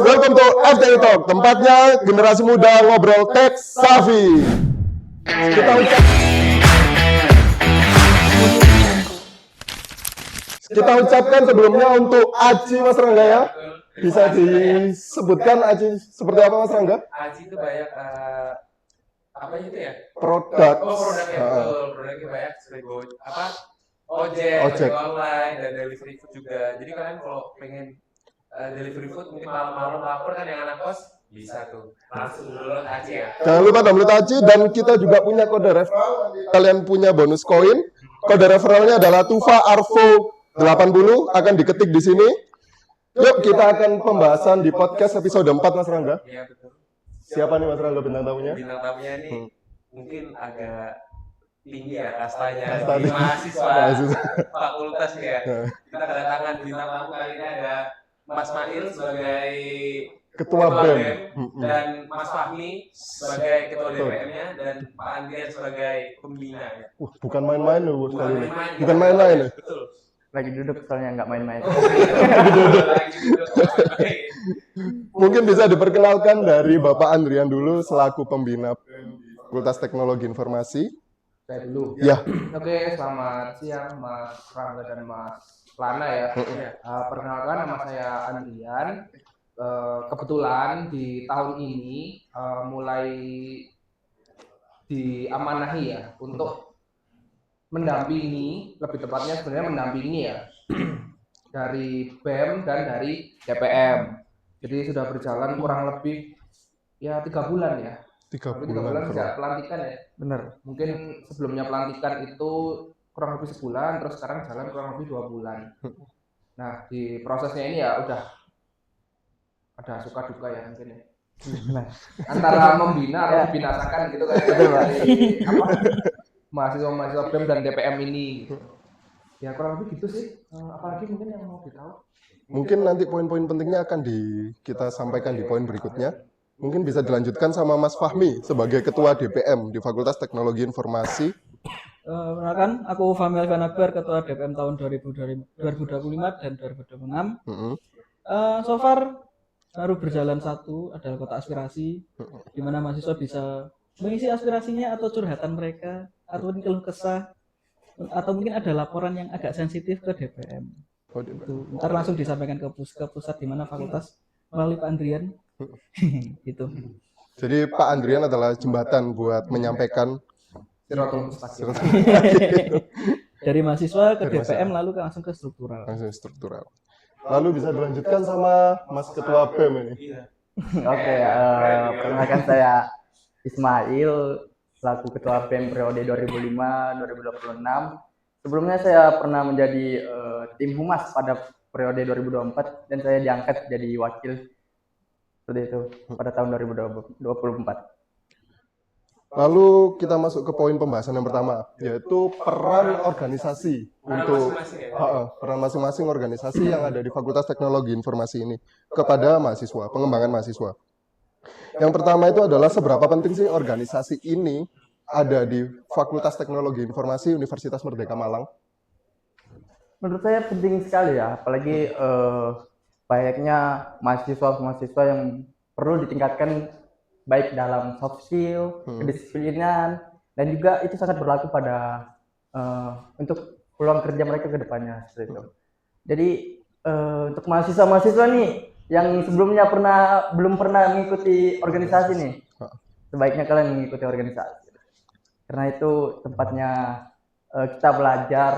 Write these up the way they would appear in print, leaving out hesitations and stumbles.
welcome to FTI Talk, tempatnya generasi muda ngobrol tech savvy. Kita ucapkan sebelumnya untuk Aji Mas Rangga ya. Bisa disebutkan Aji seperti apa Mas Rangga? Aji itu banyak apa itu ya? Produk. Produknya betul. Produknya banyak seperti ojek online dan delivery food juga. Jadi kalian kalau pengen delivery food mungkin malam-malam lapar kan yang anak kos bisa tuh langsung download Aji ya. Jangan lupa download Aji dan kita juga punya kode referral. Kalian punya bonus koin. Kode referralnya adalah Tufa Arvo 80 akan diketik di sini. Yuk kita akan pembahasan di podcast episode 4 Mas Rangga. Iya betul. Siapa nih Mas Rangga bintang tamunya? Bintang tamunya ini mungkin agak tinggi ya kastanya Kasta di mahasiswa fakultas ya. Kita kedatangan bintang tamu kali ini ada Mas Mail sebagai Ketua BEM dan Mas Fahmi sebagai Ketua DPM-nya dan Pak Andrian sebagai pembina ya. Bukan main-main loh kali ini. Bukan main-main ya. Betul. Lagi duduk soalnya nggak main-main. Mungkin bisa diperkenalkan dari Bapak Andrian dulu selaku pembina Fakultas Teknologi Informasi. Saya dulu. Ya. Oke, selamat siang Mas Rangga dan Mas Lana ya. Perkenalkan nama saya Andrian. Kebetulan di tahun ini mulai diamanahi ya untuk mendampingi, lebih tepatnya sebenarnya mendampingi ya dari BEM dan dari DPM. Jadi sudah berjalan kurang lebih ya 3 bulan ya. 3 bulan bulan sejak pelantikan ya. Benar. Mungkin sebelumnya pelantikan itu kurang lebih sebulan, terus sekarang jalan kurang lebih 2 bulan. Nah di prosesnya ini ya udah ada suka duka ya mungkin ya. Antara membina atau dibinasakan gitu kan dari mahasiswa BEM dan DPM ini. Ya kurang lebih gitu sih. Apalagi mungkin yang mau ditahu. Mungkin nanti poin-poin pentingnya akan kita sampaikan di poin berikutnya. Mungkin bisa dilanjutkan sama Mas Fahmi sebagai Ketua DPM di Fakultas Teknologi Informasi. Perkenalkan, aku Fahmi Alfian Akbar, Ketua DPM tahun 2025 dan 2026. So far baru berjalan satu adalah Kota Aspirasi, di mana mahasiswa bisa mengisi aspirasinya atau curhatan mereka, atau keluh kesah, atau mungkin ada laporan yang agak sensitif ke DPM. Ntar langsung disampaikan ke pusat di mana fakultas melalui Pak Andrian. Gitu. Jadi Pak Andrian adalah jembatan buat menyampaikan dari mahasiswa ke DPM lalu langsung ke struktural. Lalu bisa dilanjutkan sama Mas Ketua BEM ini. Oke, perkenalkan saya Ismail selaku Ketua BEM periode 2005-2026. Sebelumnya saya pernah menjadi tim humas pada periode 2024 dan saya diangkat jadi wakil seperti itu pada tahun 2024. Lalu kita masuk ke poin pembahasan yang pertama, yaitu peran organisasi peran masing-masing organisasi yang ada di Fakultas Teknologi Informasi ini kepada mahasiswa, pengembangan mahasiswa. Yang pertama itu adalah seberapa penting sih organisasi ini ada di Fakultas Teknologi Informasi Universitas Merdeka Malang? Menurut saya penting sekali ya, apalagi banyaknya mahasiswa yang perlu ditingkatkan baik dalam soft skill, kedisiplinan, dan juga itu sangat berlaku pada untuk peluang kerja mereka ke depannya seperti itu. Jadi untuk mahasiswa nih yang sebelumnya belum pernah mengikuti organisasi nih, sebaiknya kalian mengikuti organisasi. Karena itu tempatnya kita belajar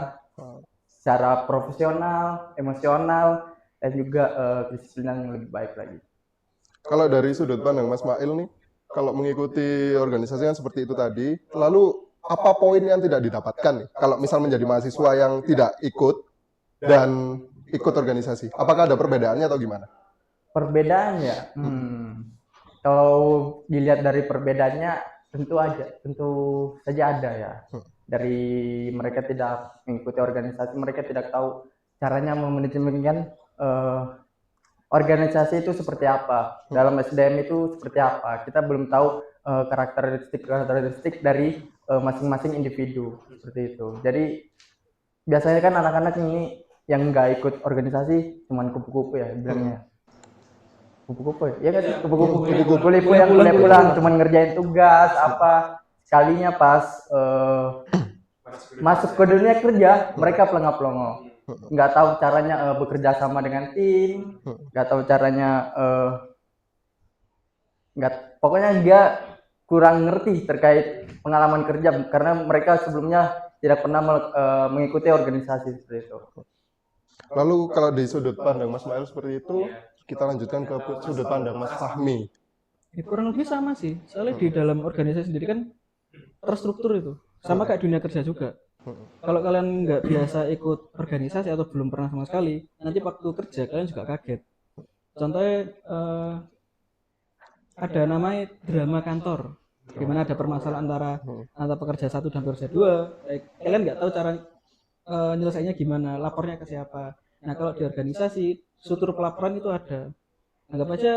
secara profesional, emosional, dan juga kedisiplinan yang lebih baik lagi. Kalau dari sudut pandang Mas Mail nih, kalau mengikuti organisasi kan seperti itu tadi, lalu apa poin yang tidak didapatkan nih? Kalau misal menjadi mahasiswa yang tidak ikut dan ikut organisasi, apakah ada perbedaannya atau gimana? Perbedaannya, kalau dilihat dari perbedaannya tentu saja ada ya. Dari mereka tidak mengikuti organisasi, mereka tidak tahu caranya memanajemenkan organisasi itu seperti apa, dalam SDM itu seperti apa. Kita belum tahu karakteristik dari masing-masing individu seperti itu. Jadi biasanya kan anak-anak ini yang nggak ikut organisasi cuman kupu-kupu ya bilangnya. kupu-kupu ya kan kupu-kupu Kupu-kupu. kupu-kupu yang pulang cuman ngerjain tugas apa sekalinya pas masuk ke dunia kerja mereka pelongo-pelongo nggak tahu caranya bekerja sama dengan tim nggak tahu caranya nggak pokoknya dia kurang ngerti terkait pengalaman kerja karena mereka sebelumnya tidak pernah mengikuti organisasi seperti itu. Lalu kalau di sudut pandang Mas Mael seperti itu, kita lanjutkan ke sudut pandang Mas Fahmi. Ya, kurang lebih sama sih. Soalnya di dalam organisasi sendiri kan terstruktur itu. Sama kayak dunia kerja juga. Kalau kalian nggak biasa ikut organisasi atau belum pernah sama sekali, nanti waktu kerja kalian juga kaget. Contohnya ada namanya drama kantor, di mana ada permasalahan antara pekerja satu dan pekerja dua. Kalian nggak tahu cara nyelesainya gimana, lapornya ke siapa. Nah kalau di organisasi, struktur pelaporan itu ada. Anggap aja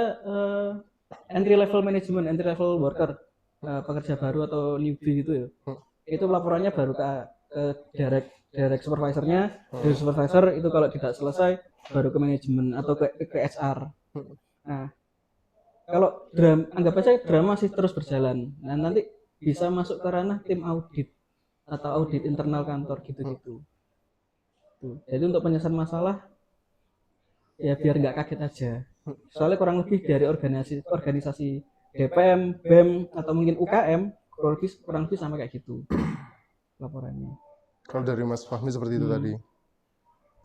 entry level management, entry level worker, pekerja baru atau newbie gitu ya. Itu laporannya baru ke direct supervisornya, dari supervisor itu kalau tidak selesai baru ke manajemen atau ke HR. Nah kalau anggap aja drama masih terus berjalan, nah nanti bisa masuk ke ranah tim audit atau audit internal kantor gitu-gitu. Jadi untuk penyelesaian masalah ya biar nggak kaget aja. Soalnya kurang lebih dari organisasi DPM, BEM atau mungkin UKM kurang lebih sama kayak gitu laporannya. Kalau dari Mas Fahmi seperti itu tadi.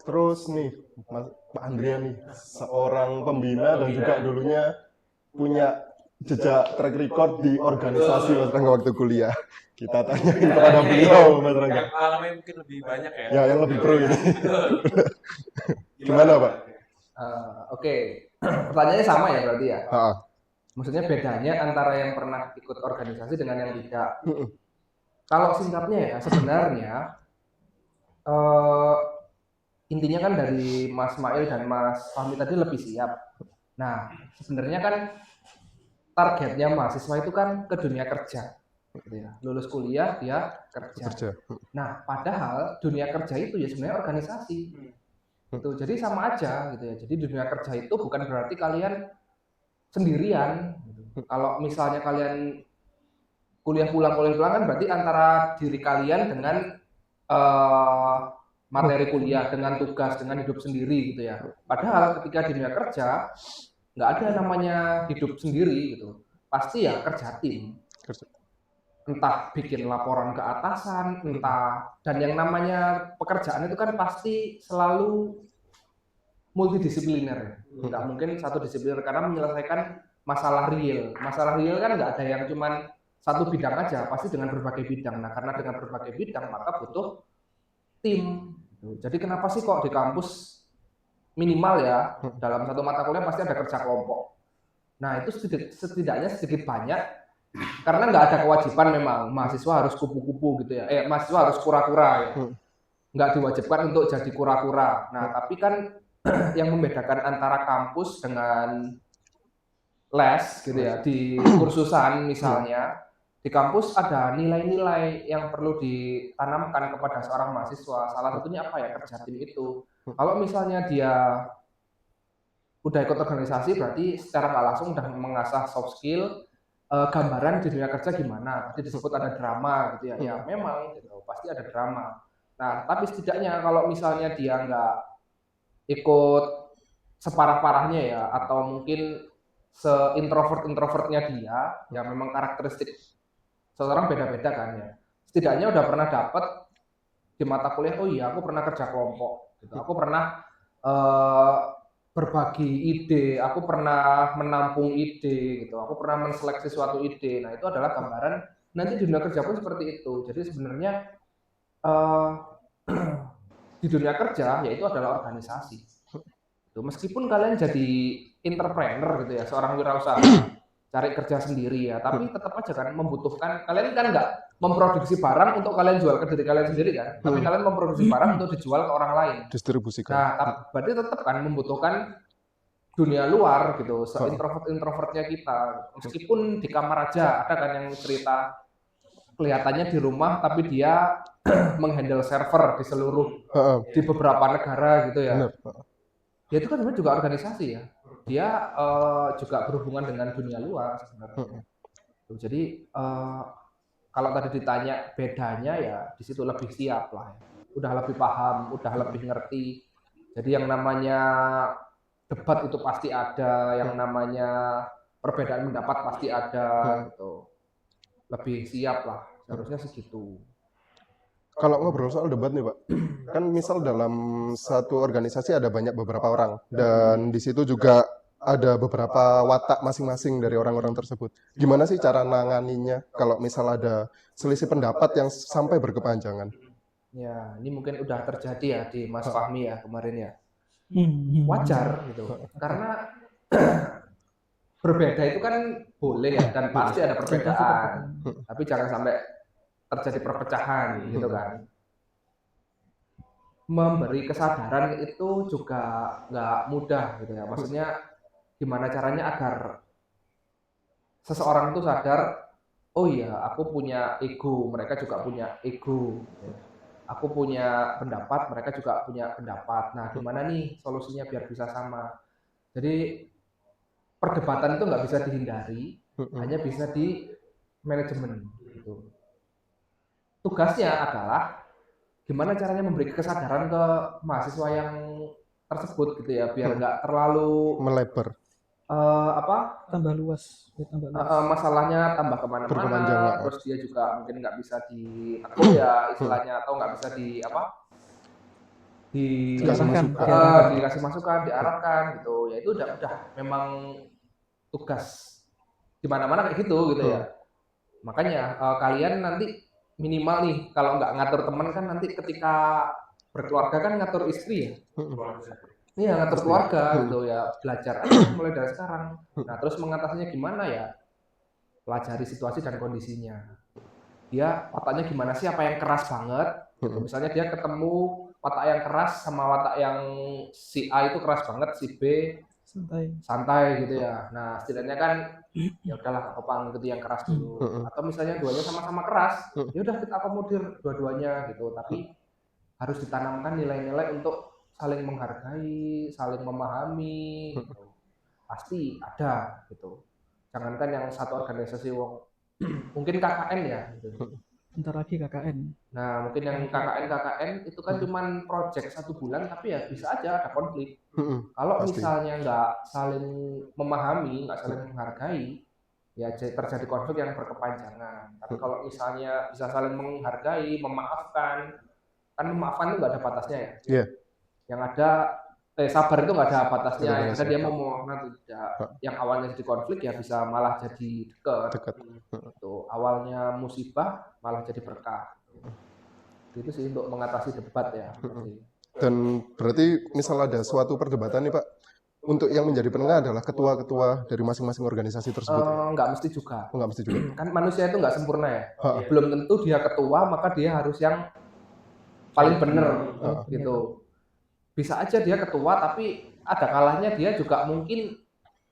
Terus nih, Pak Andrea nih, seorang pembina dan juga dulunya punya jejak track record di organisasi Mas Rangga waktu kuliah. Kita tanyain kepada beliau, Mas Rangga. Yang pengalamannya mungkin lebih banyak ya. Ya, yang lebih pro ini. Gimana, Pak? Oke, pertanyaannya sama ya berarti ya. Maksudnya bedanya antara yang pernah ikut organisasi dengan yang tidak. Kalau singkatnya ya sebenarnya intinya kan dari Mas Mail dan Mas Fahmi tadi lebih siap. Nah sebenarnya kan targetnya mahasiswa itu kan ke dunia kerja. Lulus kuliah dia kerja. Nah padahal dunia kerja itu ya sebenarnya organisasi. Gitu. Jadi sama aja gitu ya. Jadi dunia kerja itu bukan berarti kalian sendirian. Kalau misalnya kalian kuliah pulang kan berarti antara diri kalian dengan materi kuliah, dengan tugas, dengan hidup sendiri gitu ya. Padahal ketika di dunia kerja nggak ada namanya hidup sendiri gitu. Pasti ya kerja tim. Entah bikin laporan ke atasan, entah dan yang namanya pekerjaan itu kan pasti selalu multidisipliner. Nggak mungkin satu disipliner karena menyelesaikan masalah real. Masalah real kan nggak ada yang cuman satu bidang aja, pasti dengan berbagai bidang. Nah, karena dengan berbagai bidang maka butuh tim. Jadi kenapa sih kok di kampus minimal ya dalam satu mata kuliah pasti ada kerja kelompok. Nah, itu setidaknya sedikit banyak karena nggak ada kewajiban memang mahasiswa harus kupu-kupu gitu ya. Mahasiswa harus kura-kura ya. Nggak diwajibkan untuk jadi kura-kura. Nah, tapi kan yang membedakan antara kampus dengan les gitu ya di kursusan misalnya di kampus ada nilai-nilai yang perlu ditanamkan kepada seorang mahasiswa. Salah satunya apa ya kerja tim itu. Kalau misalnya dia udah ikut organisasi berarti secara nggak langsung udah mengasah soft skill gambaran di dunia kerja gimana. Tadi disebut ada drama gitu ya. Ya memang gitu, pasti ada drama. Nah tapi setidaknya kalau misalnya dia nggak ikut separah-parahnya ya atau mungkin se-introvertnya dia ya memang karakteristik seseorang beda-beda kan ya setidaknya udah pernah dapat di mata kuliah oh iya aku pernah kerja kelompok gitu aku pernah berbagi ide aku pernah menampung ide gitu aku pernah menseleksi suatu ide. Nah itu adalah gambaran nanti di dunia kerja pun seperti itu. Jadi sebenarnya di dunia kerja yaitu adalah organisasi. Meskipun kalian jadi entrepreneur gitu ya, seorang wirausaha cari kerja sendiri ya, tapi tetap aja kan membutuhkan kalian kan nggak memproduksi barang untuk kalian jual ke diri kalian sendiri kan, tapi kalian memproduksi barang untuk dijual ke orang lain. Distribusikan. Nah, berarti tetap kan membutuhkan dunia luar gitu, se-introvertnya kita. Meskipun di kamar aja ada kan yang cerita kelihatannya di rumah tapi dia menghandle server di di beberapa negara gitu ya. Ya itu kan sebenarnya juga organisasi ya. dia juga berhubungan dengan dunia luar sebenarnya. Jadi kalau tadi ditanya bedanya ya di situ lebih siap lah, udah lebih paham, udah lebih ngerti. Jadi yang namanya debat itu pasti ada, yang namanya perbedaan pendapat pasti ada gitu. Lebih siap lah, seharusnya segitu. Kalau ngobrol soal debat nih Pak, kan misal dalam satu organisasi ada beberapa orang, dan di situ juga ada beberapa watak masing-masing dari orang-orang tersebut. Gimana sih cara nanganinya kalau misal ada selisih pendapat yang sampai berkepanjangan? Ya, ini mungkin udah terjadi ya di Mas Fahmi ya kemarin ya. Wajar gitu, karena berbeda itu kan boleh ya, dan pasti ada perbedaan, tapi jangan sampai terjadi perpecahan gitu kan. Memberi kesadaran itu juga nggak mudah gitu ya, maksudnya gimana caranya agar seseorang itu sadar, oh iya aku punya ego, mereka juga punya ego, aku punya pendapat, mereka juga punya pendapat. Nah gimana nih solusinya biar bisa sama. Jadi perdebatan itu nggak bisa dihindari, hanya bisa di manajemen gitu. Tugasnya adalah gimana caranya memberi kesadaran ke mahasiswa yang tersebut gitu ya, biar nggak terlalu Melebar. Tambah luas, masalahnya tambah kemana-mana, terus dia juga mungkin nggak bisa ditegur ya istilahnya, atau nggak bisa dikasih masukan, diarahkan gitu. Ya itu udah memang tugas di mana-mana kayak gitu ya. Makanya kalian nanti minimal nih, kalau nggak ngatur teman kan nanti ketika berkeluarga kan ngatur istri ya. Iya, ngatur keluarga gitu ya, belajar aja mulai dari sekarang. Nah, terus mengatasinya gimana ya? Pelajari situasi dan kondisinya. Dia wataknya gimana sih, apa yang keras banget gitu. Misalnya dia ketemu watak yang keras sama watak yang si A itu keras banget, si B santai gitu ya. Nah, setidaknya kan ya udahlah apa ngikuti yang keras dulu. Atau misalnya duanya sama-sama keras, ya udah kita akomodir dua-duanya gitu. Tapi harus ditanamkan nilai-nilai untuk saling menghargai, saling memahami gitu. Pasti ada gitu. Jangankan yang satu organisasi mungkin KKN ya gitu. Bentar lagi KKN. Nah, mungkin yang KKN itu kan cuman project 1 bulan, tapi ya bisa aja ada konflik. Kalau misalnya nggak saling memahami, nggak saling menghargai, ya terjadi konflik yang berkepanjangan. Tapi kalau misalnya bisa saling menghargai, memaafkan, kan memaafkan itu nggak ada batasnya ya. Yeah. Yang ada sabar itu nggak ada batasnya. Yang ada dia mau memaafkan tidak. Yang awalnya jadi konflik ya bisa malah jadi dekat. Itu awalnya musibah malah jadi berkah. Itu sih untuk mengatasi debat ya. Dan berarti misal ada suatu perdebatan nih Pak, untuk yang menjadi penengah adalah ketua-ketua dari masing-masing organisasi tersebut. Nggak mesti juga. Nggak mesti juga. Kan manusia itu nggak sempurna ya. Belum tentu dia ketua maka dia harus yang paling benar gitu. Bisa aja dia ketua tapi ada kalanya dia juga mungkin,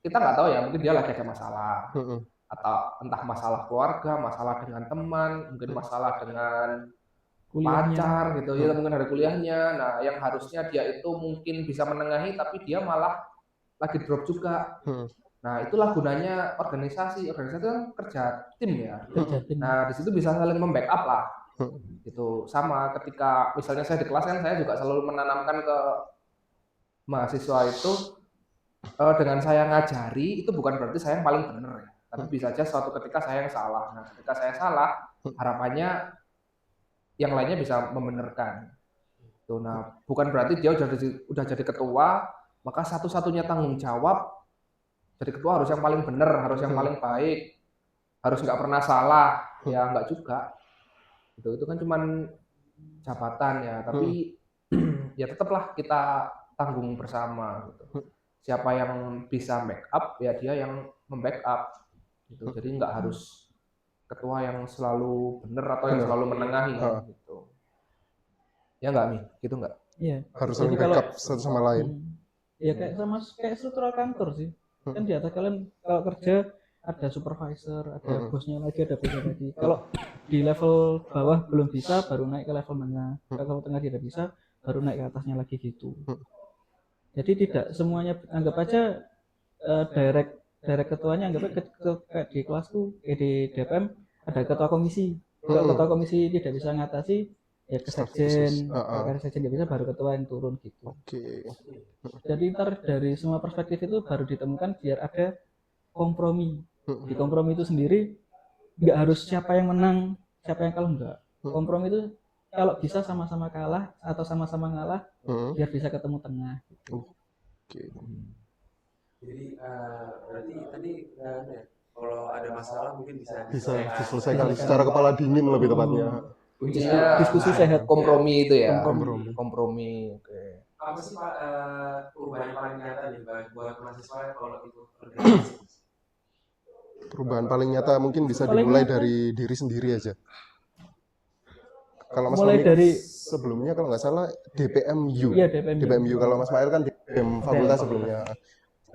kita nggak tahu ya, mungkin dia lagi ada masalah. Atau entah masalah keluarga, masalah dengan teman, mungkin masalah dengan pacar gitu ya, mungkin ada kuliahnya. Nah yang harusnya dia itu mungkin bisa menengahi tapi dia malah lagi drop juga. Nah itulah gunanya organisasi kan kerja tim ya. Nah di situ bisa saling membackup lah gitu. Sama ketika misalnya saya di kelas kan saya juga selalu menanamkan ke mahasiswa itu, dengan saya ngajari itu bukan berarti saya yang paling benar ya, tapi bisa aja suatu ketika saya yang salah. Nah ketika saya salah, harapannya yang lainnya bisa membenarkan. Tuh, nah bukan berarti dia udah jadi ketua maka satu-satunya tanggung jawab jadi ketua harus yang paling benar, harus yang paling baik, harus nggak pernah salah. Ya nggak juga. Itu kan cuman jabatan ya, tapi ya tetaplah kita tanggung bersama gitu. Siapa yang bisa backup ya dia yang membackup gitu. Jadi nggak harus ketua yang selalu benar atau yang selalu menengahi gitu. Ya nggak Mi, gitu nggak? Iya. Harus saling backup satu sama lain. Ya kayak struktural kantor sih. Kan di atas kalian kalau kerja ada supervisor, ada bosnya lagi, ada bosnya lagi. Kalau di level bawah belum bisa, baru naik ke level tengah. Level tengah tidak bisa, baru naik ke atasnya lagi gitu. Jadi tidak semuanya, anggap aja direct ketuanya anggapnya kayak di kelasku di DPM ada ketua komisi. Kalau ketua komisi tidak bisa ngatasi ya ke Staff sekjen, khusus. kalau sekjen tidak bisa baru ketua yang turun gitu. Oke. Jadi ntar dari semua perspektif itu baru ditemukan biar ada kompromi. Di kompromi itu sendiri nggak harus siapa yang menang, siapa yang kalah, enggak. Kompromi itu kalau bisa sama-sama kalah atau sama-sama ngalah biar bisa ketemu tengah. Oke. Jadi berarti tadi kalau ada masalah mungkin bisa diselesaikan secara kepala dingin lebih tepatnya. Kuncinya Diskusi sehat. kompromi itu ya. Kompromi. Oke. apa sih Pak perubahan yang paling nyata nih buat mahasiswa kalau ikut organisasi? Perubahan paling nyata mungkin bisa Paling dimulai nyata. dari diri sendiri aja. Kalau Mas Mulai Fahmi dari sebelumnya kalau nggak salah DPMU. Iya, DPMU. DPMU. Kalau Mas Mail kan DPM fakultas sebelumnya.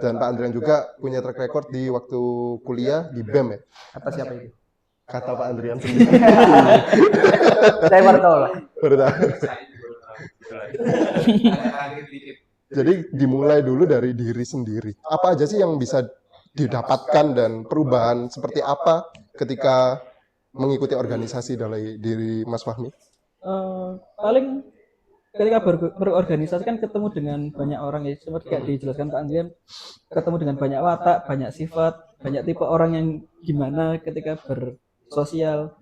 Dan Pak Andrian juga punya track record di waktu kuliah di BEM ya. Kata siapa itu? Kata Pak Andrian sendiri. Saya baru tahu lah. Baru tahu. Saya juga tahu. Ada kaget dikit. Jadi dimulai dulu dari diri sendiri. Apa aja sih yang bisa didapatkan dan perubahan seperti apa ketika mengikuti organisasi dari diri Mas Fahmi? Paling ketika berorganisasi kan ketemu dengan banyak orang ya, seperti kayak dijelaskan Pak Andrian, ketemu dengan banyak watak, banyak sifat, banyak tipe orang yang gimana ketika bersosial.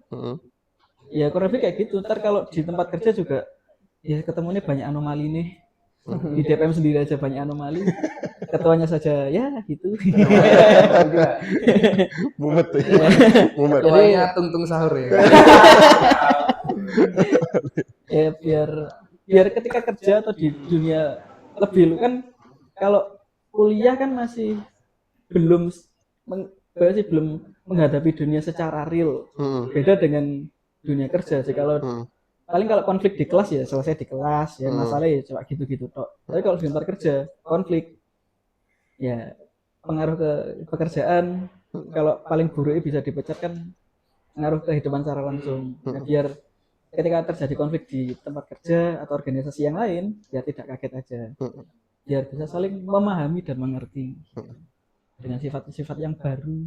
Ya kurang lebih kayak gitu. Ntar kalau di tempat kerja juga ya ketemunya banyak anomali nih. Di DPM sendiri aja banyak anomali. Ketuanya saja ya gitu. Mumet ya. Mumet. Ketuanya tung-tung sahur ya. Ya biar ketika kerja atau di dunia lebih lu kan kalau kuliah kan masih belum menghadapi dunia secara real. Beda dengan dunia kerja sih. Kalau paling kalau konflik di kelas ya selesai di kelas ya, masalahnya ya coba gitu-gitu tok. Tapi kalau di tempat kerja konflik ya pengaruh ke pekerjaan, kalau paling buruk bisa dipecat kan pengaruh ke kehidupan secara langsung. Nah, biar ketika terjadi konflik di tempat kerja atau organisasi yang lain ya tidak kaget aja, biar bisa saling memahami dan mengerti dengan sifat-sifat yang baru,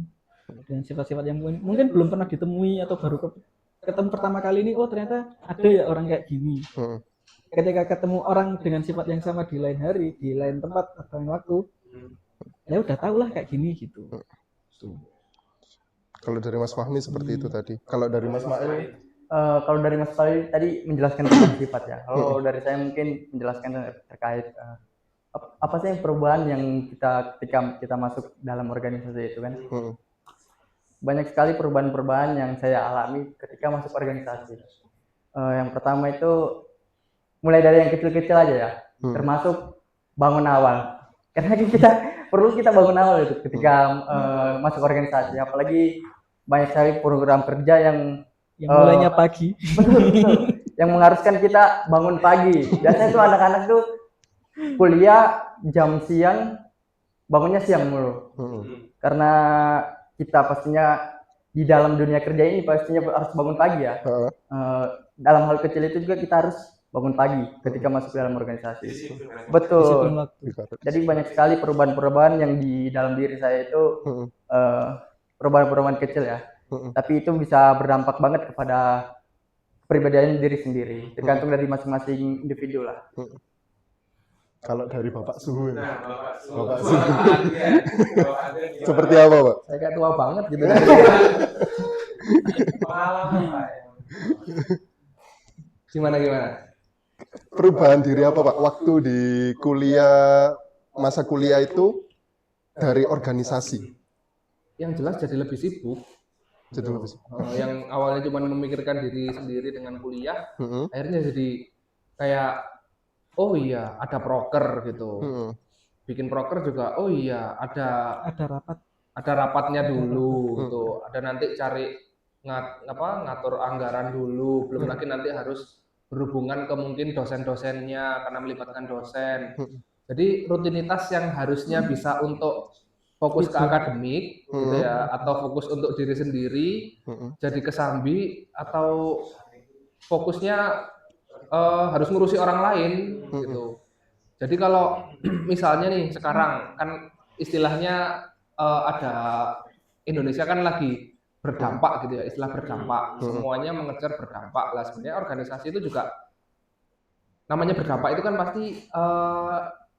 dengan sifat-sifat yang mungkin belum pernah ditemui atau baru ketemu pertama kali ini. Oh ternyata ada ya orang kayak gini. Ketika ketemu orang dengan sifat yang sama di lain hari, di lain tempat atau lain waktu, ya udah tau lah kayak gini gitu. Kalau dari Mas Fahmi seperti itu tadi. Kalau dari Mas Mail? Kalau dari Mas Fahmi tadi menjelaskan tentang sifat ya. Kalau dari saya mungkin menjelaskan terkait apa sih yang perubahan yang ketika kita masuk dalam organisasi itu kan. Banyak sekali perubahan-perubahan yang saya alami ketika masuk organisasi. Yang pertama itu mulai dari yang kecil-kecil aja ya, termasuk bangun awal. Karena kita perlu bangun awal itu ketika masuk organisasi, apalagi banyak sekali program kerja yang mulainya pagi. Betul. Yang mengharuskan kita bangun pagi. Biasanya tuh anak-anak tuh kuliah jam siang, bangunnya siang mulu. Karena kita pastinya di dalam dunia kerja ini pastinya harus bangun pagi ya. Dalam hal kecil itu juga kita harus bangun pagi ketika masuk dalam organisasi. Betul. Jadi banyak sekali perubahan-perubahan yang di dalam diri saya itu perubahan-perubahan kecil ya. Tapi itu bisa berdampak banget kepada kepribadian diri sendiri. Tergantung dari masing-masing individu lah. Kalau dari Bapak Suhu, Bapak Suhu. Seperti apa, Pak? Saya kayak tua banget gitu. Pengalaman Pak. Gimana? Perubahan diri apa, Pak? Waktu di kuliah, masa kuliah itu dari organisasi. Yang jelas jadi lebih sibuk. Yang awalnya cuma memikirkan diri sendiri dengan kuliah, akhirnya jadi kayak oh iya ada proker gitu. Bikin proker juga oh iya ada rapatnya dulu gitu. Ada nanti cari ngatur anggaran dulu, belum lagi nanti harus berhubungan ke mungkin dosen-dosennya karena melibatkan dosen. Jadi rutinitas yang harusnya bisa untuk fokus ke akademik gitu ya, atau fokus untuk diri sendiri jadi kesambi, atau fokusnya harus ngurusi orang lain gitu. Jadi kalau misalnya nih sekarang kan istilahnya ada Indonesia kan lagi berdampak gitu ya, istilah berdampak. Semuanya mengejar berdampak. Lah sebenarnya organisasi itu juga namanya berdampak itu kan pasti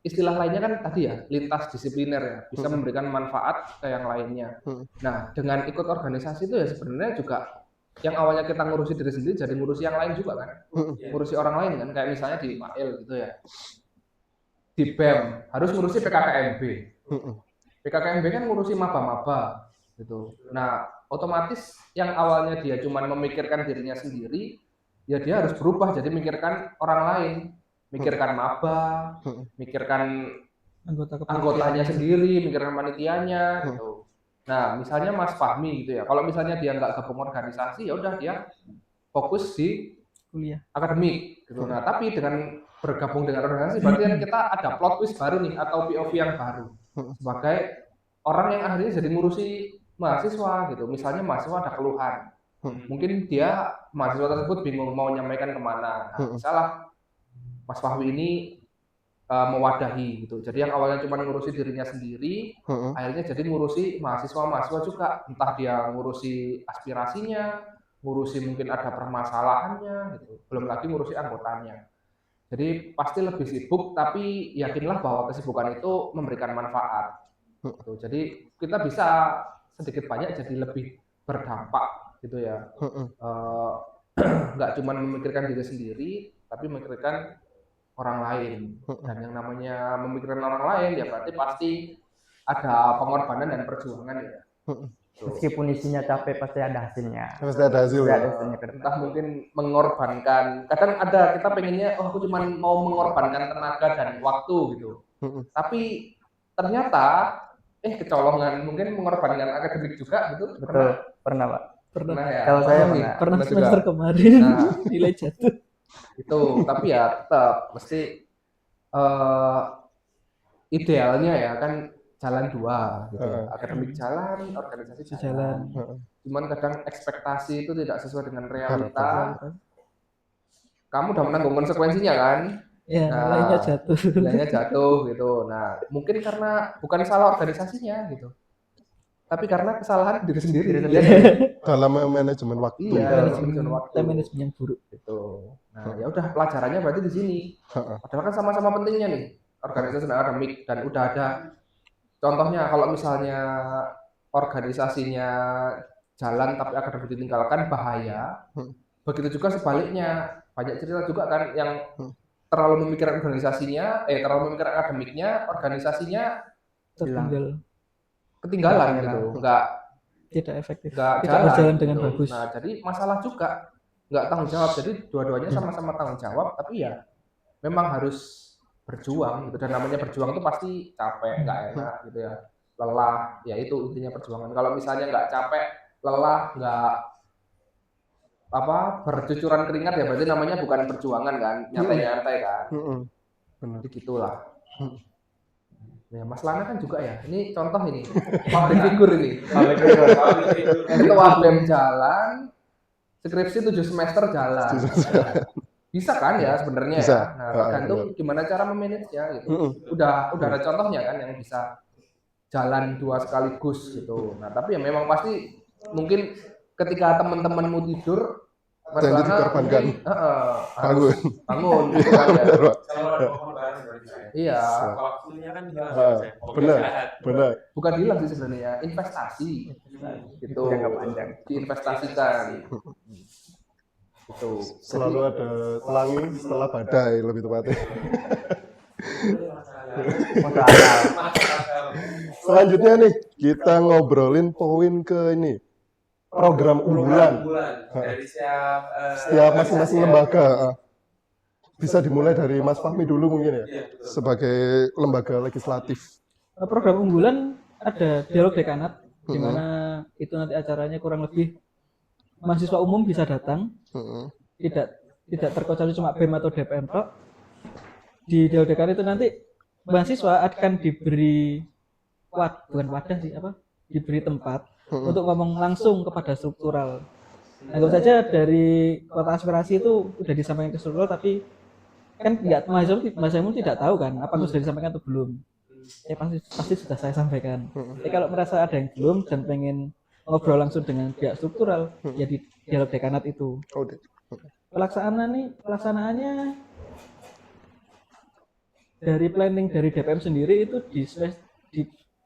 istilah lainnya kan tadi ya, lintas disipliner ya, bisa memberikan manfaat ke yang lainnya. Nah, dengan ikut organisasi itu ya sebenarnya juga yang awalnya kita ngurusi diri sendiri jadi ngurusi yang lain juga kan. Ngurusi orang lain kan, kayak misalnya di Mail gitu ya. Di BEM harus ngurusi PKKMB. PKKMB kan ngurusi maba-maba gitu. Nah, otomatis yang awalnya dia cuma memikirkan dirinya sendiri, ya dia harus berubah jadi mikirkan orang lain, mikirkan maba, mikirkan anggotanya sendiri, mikirkan panitianya gitu. Nah, misalnya Mas Fahmi gitu ya. Kalau misalnya dia nggak gabung organisasi, ya udah dia fokus di kuliah akademik gitu. Nah, tapi dengan bergabung dengan organisasi berarti kan kita ada plot twist baru nih atau POV yang baru sebagai orang yang akhirnya jadi ngurusi mahasiswa gitu. Misalnya mahasiswa ada keluhan, mungkin dia mahasiswa tersebut bingung mau nyampaikan kemana. Nah, misalnya Mas Fahmi ini mewadahi gitu. Jadi yang awalnya cuma ngurusi dirinya sendiri, akhirnya jadi ngurusi mahasiswa-mahasiswa juga. Entah dia ngurusi aspirasinya, ngurusi mungkin ada permasalahannya gitu. Belum lagi ngurusi anggotanya. Jadi pasti lebih sibuk, tapi yakinlah bahwa kesibukan itu memberikan manfaat. Gitu. Jadi kita bisa sedikit banyak jadi lebih berdampak gitu ya. Nggak cuma memikirkan diri sendiri, tapi memikirkan orang lain. Dan yang namanya memikirkan orang lain ya berarti pasti ada pengorbanan dan perjuangan ya. Meskipun isinya capek pasti ada hasilnya. Pasti ada hasil ya. Entah mungkin mengorbankan, kadang ada kita pengennya oh aku cuma mau mengorbankan tenaga dan waktu gitu. Tapi ternyata kecolongan, mungkin mengorbankan akademik juga gitu. Betul, pernah Pak. Pernah ya. Kalau saya pernah semester kemarin nilai jatuh. Itu, tapi ya tetap mesti idealnya ya kan jalan dua gitu. Akademik jalan, organisasi jalan. Cuman kadang ekspektasi itu tidak sesuai dengan realita. Kamu udah menanggung konsekuensinya kan? Ya, nilainya jatuh gitu. Nah, mungkin karena bukan salah organisasinya gitu. Tapi karena kesalahan diri sendiri. Dalam manajemen waktu. Iya, manajemen yang buruk gitu. Nah, ya udah pelajarannya berarti di sini. Padahal kan sama-sama pentingnya nih organisasi dan akademik, dan udah ada contohnya kalau misalnya organisasinya jalan tapi akademik ditinggalkan bahaya. Begitu juga sebaliknya, banyak cerita juga kan yang terlalu memikirkan organisasinya, terlalu memikirkan akademiknya, organisasinya ketinggalan gitu, tidak efektif, tidak berjalan dengan gitu. bagus. Nah, jadi masalah juga nggak tanggung jawab. Jadi dua-duanya sama-sama tanggung jawab, tapi ya memang harus berjuang gitu. Dan namanya berjuang itu pasti capek, nggak enak gitu ya, lelah. Ya itu intinya perjuangan. Kalau misalnya nggak capek, lelah, nggak bercucuran keringat ya berarti namanya bukan perjuangan kan, nyantai-nyantai kan. Jadi gitulah. Ya, Mas Lana kan juga ya. Ini contoh ini. Public figure ini. Ketua BEM jalan, skripsi 7 semester jalan. Bisa kan ya sebenarnya ya. Nah, tergantung gimana cara memanage-nya gitu. Udah ada contohnya kan yang bisa jalan 2 sekaligus gitu. Nah, tapi ya memang pasti mungkin ketika teman-temanmu tidur, Mas Lana dikorbankan. Bangun gitu kan ya. Iya. Waktunya kan benar. Bukan hilang sih sebenarnya, investasi. Gitu. Jangka panjang. Diinvestasikan. Gitu. Selalu ada pelangi setelah badai lebih tepatnya. Selanjutnya nih kita ngobrolin poin ke ini. Program unggulan dari setiap masing-masing lembaga. Bisa dimulai dari Mas Fahmi dulu mungkin ya, sebagai lembaga legislatif. Program unggulan ada dialog dekanat, di mana itu nanti acaranya kurang lebih mahasiswa umum bisa datang, tidak terkecuali cuma BEM atau DPM tok. Di dialog dekanat itu nanti mahasiswa akan diberi diberi tempat untuk ngomong langsung kepada struktural. Anggap saja dari kota aspirasi itu udah disampaikan ke struktural, tapi kan mahasiswa umum tidak tahu kan apakah sudah disampaikan atau belum. pasti sudah saya sampaikan. Tapi kalau merasa ada yang belum dan pengen ngobrol langsung dengan pihak struktural, ya di dialog dekanat itu. Oh, Pelaksanaannya dari planning dari DPM sendiri itu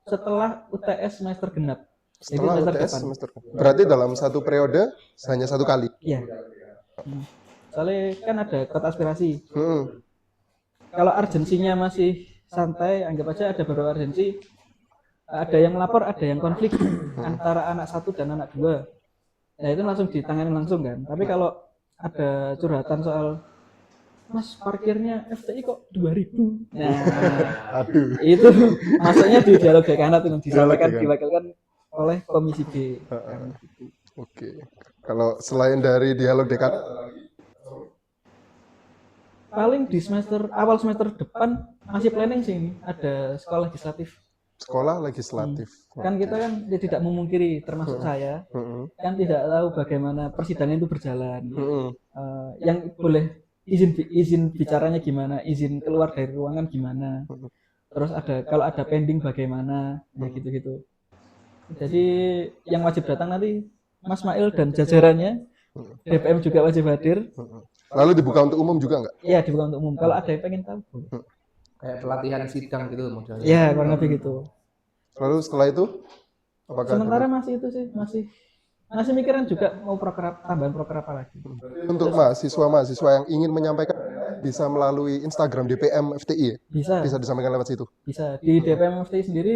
setelah UTS semester genap. Jadi setelah semester UTS depan. semester. Berarti dalam satu periode hanya satu kali. Iya. Soalnya kan ada kota aspirasi. Hmm. Kalau urgensinya masih santai, anggap aja ada beberapa urgensi. Ada yang melapor, ada yang konflik antara anak satu dan anak dua. Ya itu langsung ditangani langsung kan. Tapi kalau ada curhatan soal Mas parkirnya FTI kok 2000. Nah, Aduh. itu masuknya di dialog dekanat yang disampaikan Dekanat. diwakilkan oleh Komisi B. Oke. Kalau selain dari dialog dekan, Paling di awal semester depan masih planning sih ini ada sekolah legislatif. sekolah legislatif. Kan kita kan tidak memungkiri termasuk saya kan tidak tahu bagaimana persidangan itu berjalan. Yang boleh izin bicaranya gimana, izin keluar dari ruangan gimana. Terus kalau ada pending bagaimana, ya gitu-gitu. Jadi yang wajib datang nanti Mas Mail dan jajarannya, DPM juga wajib hadir. Lalu dibuka untuk umum juga nggak? Iya dibuka untuk umum. Kalau ada yang pengen tahu. Kayak pelatihan sidang gitu modelnya. Iya kurang lebih gitu. Lalu setelah itu, apakah Sementara masih itu sih masih mikiran juga mau tambahan proker apa lagi. untuk mahasiswa-mahasiswa yang ingin menyampaikan bisa melalui Instagram DPM FTI ya? Bisa disampaikan lewat situ. Bisa di DPM FTI sendiri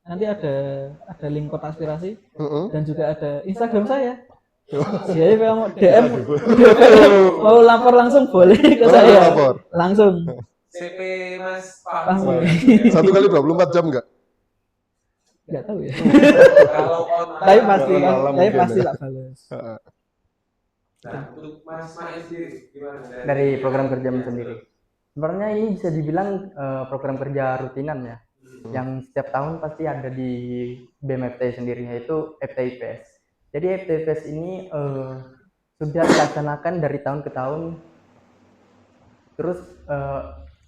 nanti ada link kota aspirasi dan juga ada Instagram saya. Jadi kalau mau DM mau lapor langsung boleh ke saya. Lapor. Langsung. CP Mas Langsung. Fahmi. 1 kali 24 jam nggak? Nggak tahu ya. Kalau online. Tapi pasti malam mungkin pasti ya. tak balas. Nah, untuk Mas Mail sendiri gimana? Dari program kerja sendiri. Sebenarnya ini bisa dibilang program kerja rutinan ya, yang setiap tahun pasti ada di BMFT sendiri, yaitu FTIPS. Jadi FTIPS ini sudah dilaksanakan dari tahun ke tahun. Terus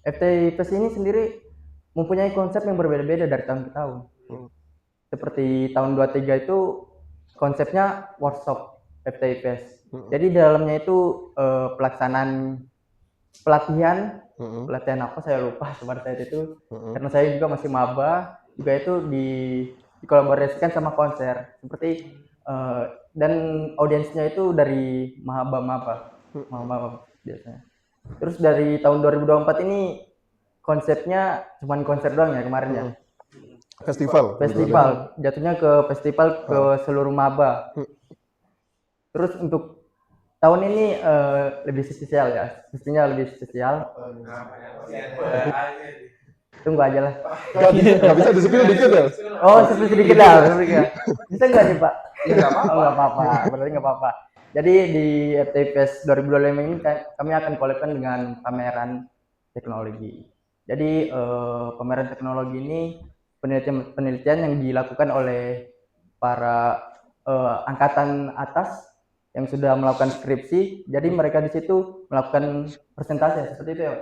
FTIPS ini sendiri mempunyai konsep yang berbeda-beda dari tahun ke tahun. Seperti tahun 23 itu konsepnya workshop FTIPS. Jadi dalamnya itu pelatihan apa saya lupa pada saat itu, karena saya juga masih maba, juga itu dikolaborasikan sama konser seperti dan audiensnya itu dari maba biasanya. Terus dari tahun 2024 ini konsepnya cuman konser doang ya kemarin ya. Festival. Jatuhnya ke festival ke seluruh maba. Terus untuk tahun ini lebih spesial ya, mestinya lebih spesial. Tunggu aja lah. Nggak bisa disepil dikit ya? Oh, sedikit lah. Bisa nggak nih Pak? Ya nggak apa-apa. Oh, nggak apa-apa, berarti nggak apa-apa. Jadi di FTIPS 2025 ini kami akan collabkan dengan pameran teknologi. Jadi pameran teknologi ini penelitian yang dilakukan oleh para angkatan atas yang sudah melakukan skripsi. Jadi mereka di situ melakukan presentasi seperti itu ya.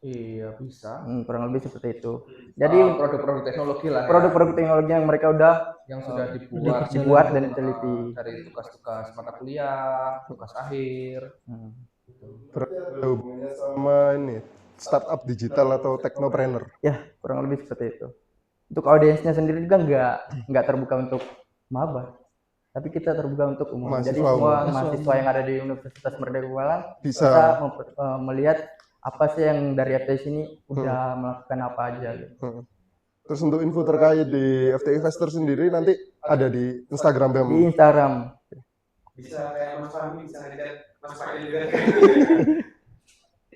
Iya bisa. Kurang lebih seperti itu. Jadi Produk-produk teknologi lah. produk-produk teknologi yang mereka udah Yang sudah dibuat dan diteliti. dari tugas-tugas mata kuliah, tugas akhir. Ada hubungannya sama ini startup digital atau technopreneur. Ya, kurang lebih seperti itu. Untuk audiensnya sendiri juga nggak terbuka untuk maba, tapi kita terbuka untuk umum. Jadi semua mahasiswa yang ada di Universitas Merdeka Kuala bisa melihat apa sih yang dari FTI ini udah melakukan apa aja gitu. Terus untuk info terkait di FTI Fester sendiri nanti ada di Instagram BEM. Di Instagram. Bisa kayak Mas Fahmi, bisa lihat Mas Fahmi juga.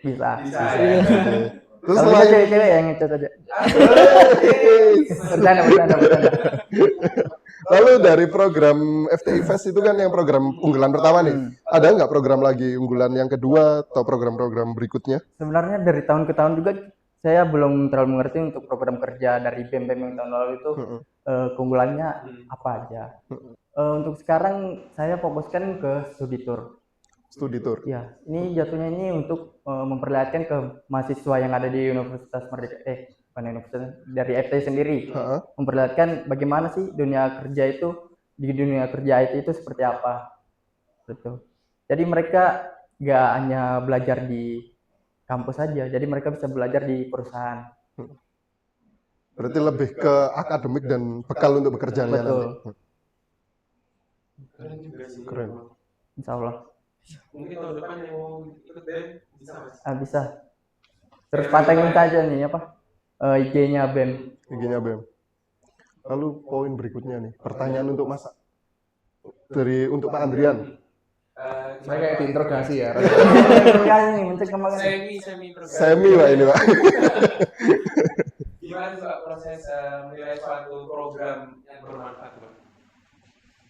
Bisa. Terus kalau selain cewek-cewek yang ngecat aja. Bercanda. Lalu dari program FTI Fest itu kan yang program unggulan pertama nih, ada nggak program lagi unggulan yang kedua atau program-program berikutnya? Sebenarnya dari tahun ke tahun juga saya belum terlalu mengerti untuk program kerja dari BEM yang tahun lalu itu keunggulannya apa aja. Untuk sekarang saya fokuskan ke studi tour. Studi tour. Ya, ini jatuhnya ini untuk memperlihatkan ke mahasiswa yang ada di bukan universitas, dari FT sendiri Heeh. memperlihatkan bagaimana sih dunia kerja itu, di dunia kerja IT itu seperti apa gitu. Jadi mereka nggak hanya belajar di kampus saja, jadi mereka bisa belajar di perusahaan. Berarti lebih ke akademik dan bekal untuk bekerjanya nanti. Betul, Keren juga sih. Keren. insya Allah. Mungkin tahun depan yang mau ikut BEM bisa mas. Bisa. Terus pantengin saja nih apa IG-nya BEM. IG-nya BEM. Lalu poin berikutnya nih, pertanyaan untuk Mas untuk Pak Andrian. Saya kayak diinterogasi ya. Terus nih mencek kemana? semi Semi Pak ini Pak. Gimana sih Pak proses menilai suatu program yang bermanfaat Pak?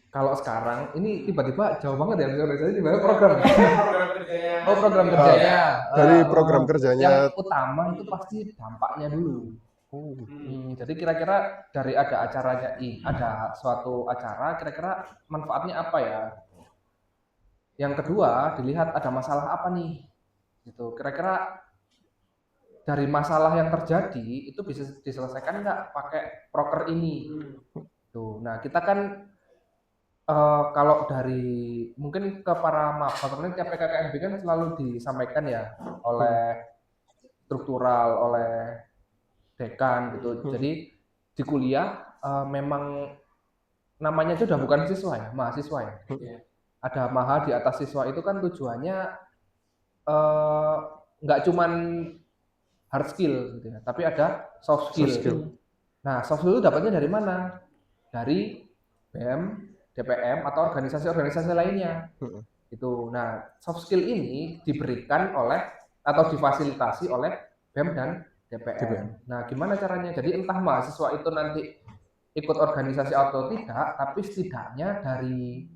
Kalau sekarang ini tiba-tiba jauh banget ya, misalnya tiba-tiba program. Program kerjanya. Oh, program kerjanya. Dari program kerjanya. Yang utama itu pasti dampaknya dulu. Jadi kira-kira dari ada acaranya ada suatu acara, kira-kira manfaatnya apa ya? Yang kedua, dilihat ada masalah apa nih. Gitu. Kira-kira dari masalah yang terjadi itu bisa diselesaikan nggak pakai proker ini. Tuh. Nah, kita kan kalau dari mungkin ke para maba, karena tiap PKKMB kan selalu disampaikan ya oleh struktural, oleh dekan gitu. Jadi di kuliah memang namanya itu udah bukan siswa ya, mahasiswa ya. Ada maha di atas siswa itu kan tujuannya nggak cuman hard skill gitu ya, tapi ada soft skill. Nah, soft skill itu dapatnya dari mana? Dari BEM, DPM atau organisasi-organisasi lainnya. Gitu. Nah, soft skill ini diberikan oleh atau difasilitasi oleh BEM dan DPM. Nah, gimana caranya? Jadi entah mahasiswa itu nanti ikut organisasi atau tidak, tapi setidaknya dari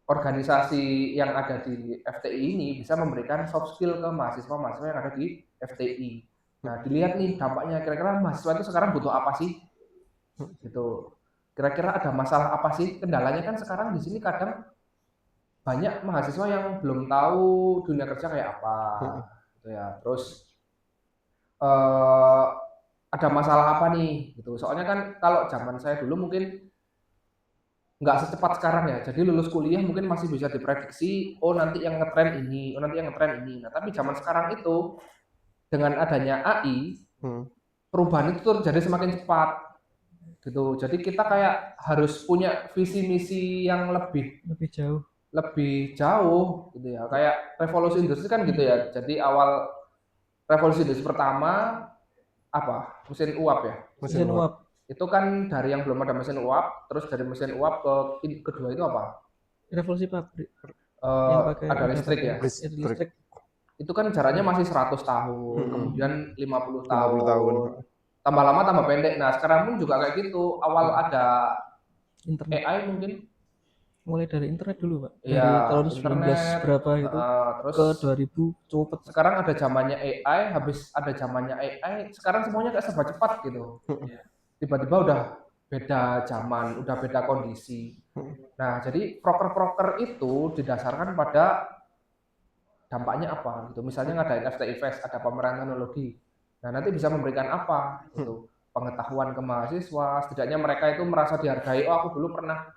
organisasi yang ada di FTI ini bisa memberikan soft skill ke mahasiswa-mahasiswa yang ada di FTI. Nah, dilihat nih dampaknya, kira-kira mahasiswa itu sekarang butuh apa sih? Gitu. Kira-kira ada masalah apa sih? Kendalanya kan sekarang di sini kadang banyak mahasiswa yang belum tahu dunia kerja kayak apa. Gitu ya. Terus ada masalah apa nih gitu. Soalnya kan kalau zaman saya dulu mungkin nggak secepat sekarang ya. Jadi lulus kuliah mungkin masih bisa diprediksi, oh nanti yang ngetren ini, oh nanti yang ngetren ini. Nah, tapi zaman sekarang itu dengan adanya AI, perubahan itu terjadi semakin cepat. Gitu. Jadi kita kayak harus punya visi misi yang lebih jauh gitu ya. Kayak revolusi industri kan gitu ya. Jadi awal revolusi industri pertama apa? Mesin uap ya. Mesin uap. Itu kan dari yang belum ada mesin uap, terus dari mesin uap ke kedua itu apa? Revolusi pabrik. Ada listrik ya. Listrik. Itu kan jaraknya masih 100 tahun, kemudian 50 50 tahun. Tambah lama tambah pendek. Nah, sekarang pun juga kayak gitu. Awal ada internet. AI mungkin Mulai dari internet dulu, Pak. Dari ya, tahun internet, 19 berapa itu terus ke 2000 cepet. Sekarang ada zamannya AI, habis ada zamannya AI, sekarang semuanya kayak serba cepat gitu. Tiba-tiba udah beda zaman, udah beda kondisi. Nah, jadi proker-proker itu didasarkan pada dampaknya apa gitu. Misalnya ngadain FTI Fest, ada pameran teknologi. Nah, nanti bisa memberikan apa gitu. Pengetahuan ke mahasiswa, setidaknya mereka itu merasa dihargai. Oh, aku dulu pernah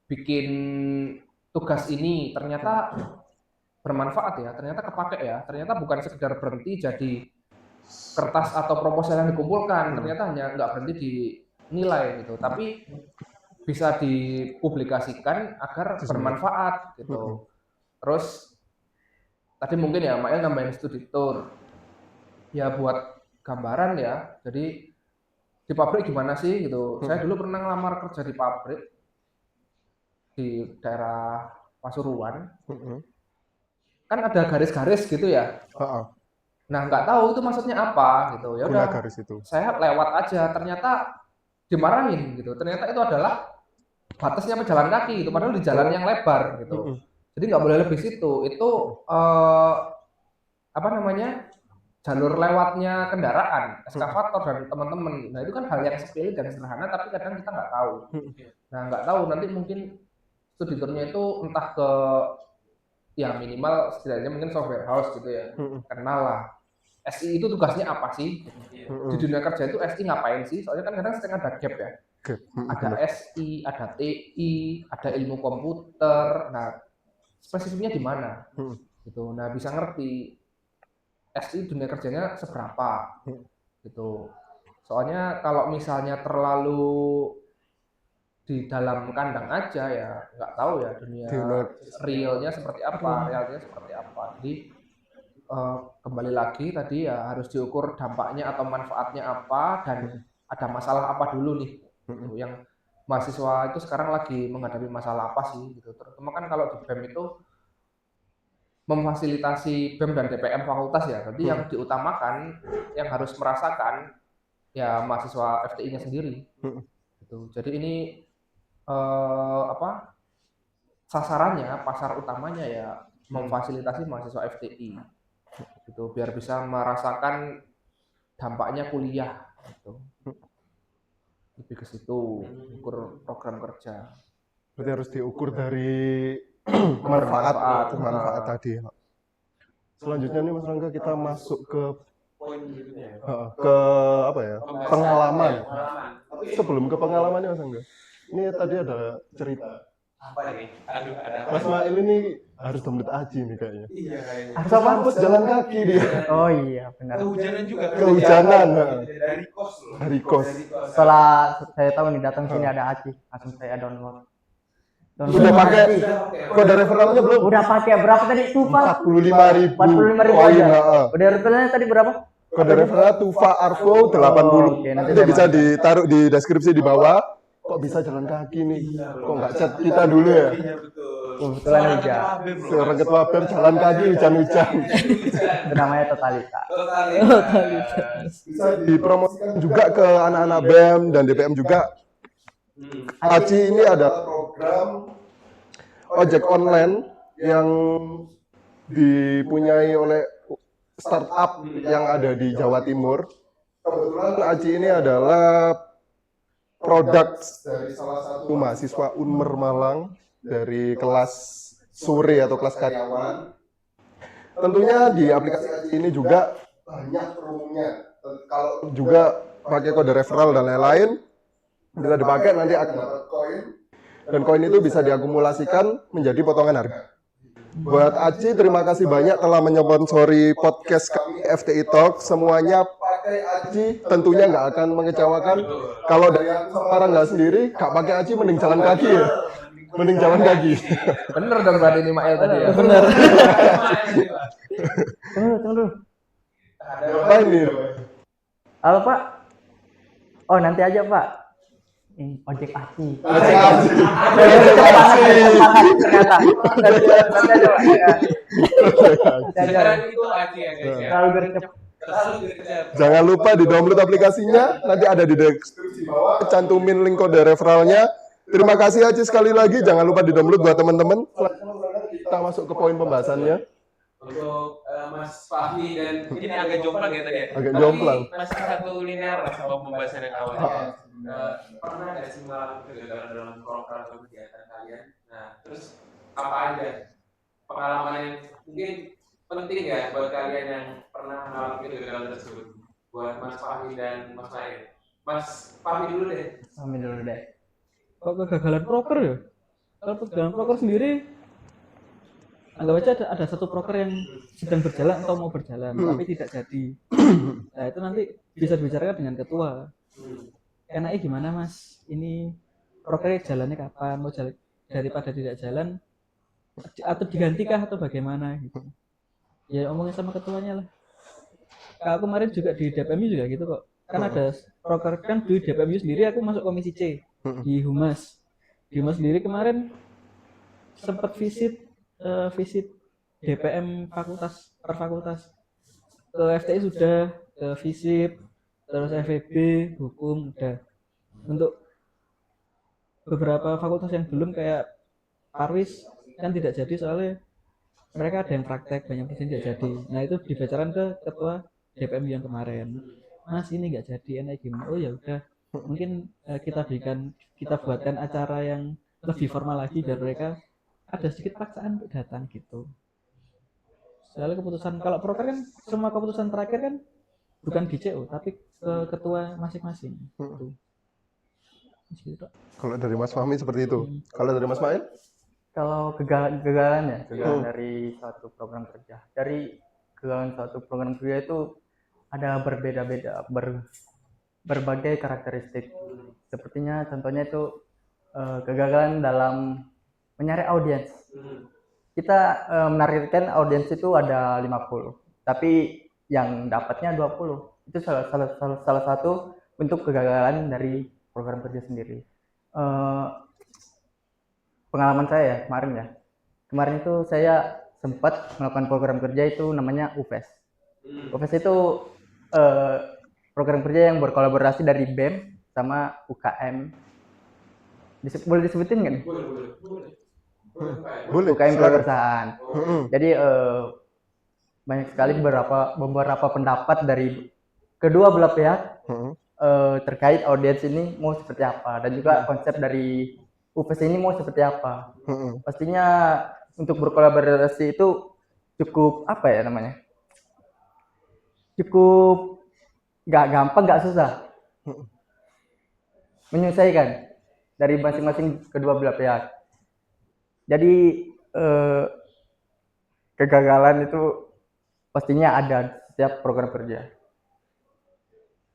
bikin tugas ini, ternyata bermanfaat ya, ternyata kepake ya, ternyata bukan sekedar berhenti jadi kertas atau proposal yang dikumpulkan, ternyata hanya nggak berhenti dinilai gitu, tapi bisa dipublikasikan agar bermanfaat gitu. Terus tadi mungkin ya Mael nambahin studi tour ya buat gambaran ya, jadi di pabrik gimana sih gitu. Saya dulu pernah ngelamar kerja di pabrik di daerah Pasuruan, kan ada garis-garis gitu ya. Nah, nggak tahu itu maksudnya apa gitu. Ya udah, saya lewat aja. Ternyata dimarahin gitu. Ternyata itu adalah batasnya pejalan kaki gitu. Padahal di jalan yang lebar gitu. Jadi nggak boleh lebih situ. Itu apa namanya, jalur lewatnya kendaraan, eskavator dan teman-teman. Nah, itu kan hal yang sepele dan sederhana, tapi kadang kita nggak tahu. Nah, nggak tahu nanti mungkin studi tournya itu entah ke ya minimal setidaknya mungkin software house gitu ya, kenal lah. SI itu tugasnya apa sih? Di dunia kerja itu SI ngapain sih? Soalnya kan kadang sering ada gap ya. Ada SI, ada TI, ada ilmu komputer. Nah, spesifiknya di mana? Gitu. Nah, bisa ngerti SI dunia kerjanya seberapa gitu. Soalnya kalau misalnya terlalu di dalam kandang aja ya nggak tahu ya dunia realnya seperti apa, Jadi kembali lagi tadi ya harus diukur dampaknya atau manfaatnya apa dan ada masalah apa dulu nih. Gitu. Yang mahasiswa itu sekarang lagi menghadapi masalah apa sih gitu. Terutama kan kalau di BEM itu memfasilitasi BEM dan DPM fakultas ya. Jadi yang diutamakan, yang harus merasakan ya mahasiswa FTI-nya sendiri. Gitu. Jadi ini sasarannya, pasar utamanya ya memfasilitasi mahasiswa FTI. Gitu, biar bisa merasakan dampaknya kuliah. Gitu. Lebih ke situ, ukur program kerja. Berarti harus diukur dari manfaat tadi. Selanjutnya nih Mas Rangga kita masuk ke poin berikutnya. ke apa ya? Pengalaman. Sebelum ke pengalamannya Mas Rangga. Ini tadi ada cerita. Apa nih? Aduh, ada apa? Mas Mail ini harus download Aji nih kayaknya. Iya kayaknya. Harus kampus jalan kaki dia. Oh iya benar. Kehujanan juga. Kehujanan. Dari kos loh. Dari kos. Setelah saya tahu nih datang sini ada Aci, langsung saya download. Udah pakai kode referralnya belum? Udah pakai berapa tadi? Tufa 45.000. 45.000 aja. Kode referralnya tadi berapa? Kode referral Tufa Arvo 80. Oke, nanti Itu saya bisa ditaruh di deskripsi di bawah. Kok bisa jalan kaki nih? Kok nggak chat kita dulu ya? Iya betul. Kebetulan hujan. Seorang ketua BEM jalan kaki hujan-hujan. Itu namanya totalita. Bisa dipromosikan juga ke anak-anak BEM dan DPM juga. Aci ini ada program ojek online yang dipunyai oleh startup yang ada di Jawa Timur. Kebetulan Aci ini adalah produk dari salah satu mahasiswa Unmer Malang dari kelas sore atau kelas karyawan. Tentunya di aplikasi Aci ini juga banyak promonya. Kalau juga pakai kode referral dan lain-lain, bisa dipakai nanti akan dapat koin. Dan koin itu bisa diakumulasikan menjadi potongan harga. Buat Aci, terima kasih banyak telah menyponsori podcast kami FTI Talk. Semuanya pakai Aci, tentunya nggak akan mengecewakan. Kalau dari aku sama Rangga sendiri, nggak pakai Aci, mending jalan kaki ya. Mending jalan kaki. Bener dong berarti ini Mael tadi ya. Bener. Tunggu. Apa ini? Halo Pak. Oh nanti aja Pak. Ini ojek Aci. Aci. Ternyata. Nanti aja Pak. Sekarang itu Aci ya guys ya. Terlalu gercep. Terlalu gercep. Jangan lupa di-download aplikasinya, nanti ada di deskripsi bawah, cantumin link kode referralnya. Terima kasih Aci sekali lagi, jangan lupa di-download buat teman-teman. Kita masuk ke poin pembahasannya. Untuk Mas Fahmi dan ini agak jomplang ya tadi ya. Agak Tapi jomplang. masih satu linear lah sama pembahasan yang awalnya. Pernah nggak sih mengalami kegagalan dalam program atau kegiatan kalian? Nah, terus apa aja pengalaman yang mungkin penting ya buat kalian yang pernah mengalami kegagalan tersebut? Buat Mas Fahmi dan Mas Nail. Mas Fahmi dulu deh. Amin dulu deh. Kok kegagalan proker ya? Kalau kegagalan proker sendiri, anggap aja ada satu proker yang sedang berjalan atau mau berjalan, tapi tidak jadi. Nah itu nanti bisa dibicarakan dengan ketua. Enaknya gimana Mas? Ini prokernya jalannya kapan? Mau jalan daripada tidak jalan atau digantikah atau bagaimana gitu? Ya omongin sama ketuanya lah. Aku kemarin juga di DPMU juga gitu kok. Kan ada proker kan di DPMU sendiri aku masuk komisi C di Humas. Di Humas sendiri kemarin sempat visit DPM fakultas per fakultas. Ke FTI sudah, ke FISIP, terus FEB, hukum udah. Untuk beberapa fakultas yang belum kayak Parwis kan tidak jadi soalnya mereka ada yang praktek, banyak dosen tidak jadi. Nah itu dibicarakan ke ketua DPM yang kemarin. Mas ini nggak jadi, enak gimana? Oh ya udah, mungkin kita buatkan acara yang lebih formal lagi biar mereka ada sedikit paksaan untuk datang gitu. Soalnya keputusan kalau proker kan semua keputusan terakhir kan bukan di CO tapi ke ketua masing-masing. Gitu. Gitu. Kalau dari Mas Fahmi seperti itu. Kalau dari Mas Mail? Kalau kegagalan ya, kegagalan dari suatu program kerja. Dari kegagalan suatu program kerja itu ada berbeda-beda, berbagai karakteristik. Sepertinya contohnya itu kegagalan dalam mencari audiens. Kita menargetkan audiens itu ada 50, tapi yang dapatnya 20. Itu salah satu bentuk kegagalan dari program kerja sendiri. Pengalaman saya ya kemarin itu saya sempat melakukan program kerja itu namanya UPES. UPES itu program kerja yang berkolaborasi dari BEM sama UKM. Boleh disebutin nggak nih? Boleh. UKM silakan. perusahaan. Jadi banyak sekali beberapa pendapat dari kedua belah pihak terkait audiens ini mau seperti apa, dan juga konsep dari UPES ini mau seperti apa. Pastinya untuk berkolaborasi itu cukup apa ya namanya? Cukup nggak gampang, nggak susah. Menyelesaikan dari masing-masing kedua belah pihak. Jadi kegagalan itu pastinya ada setiap program kerja.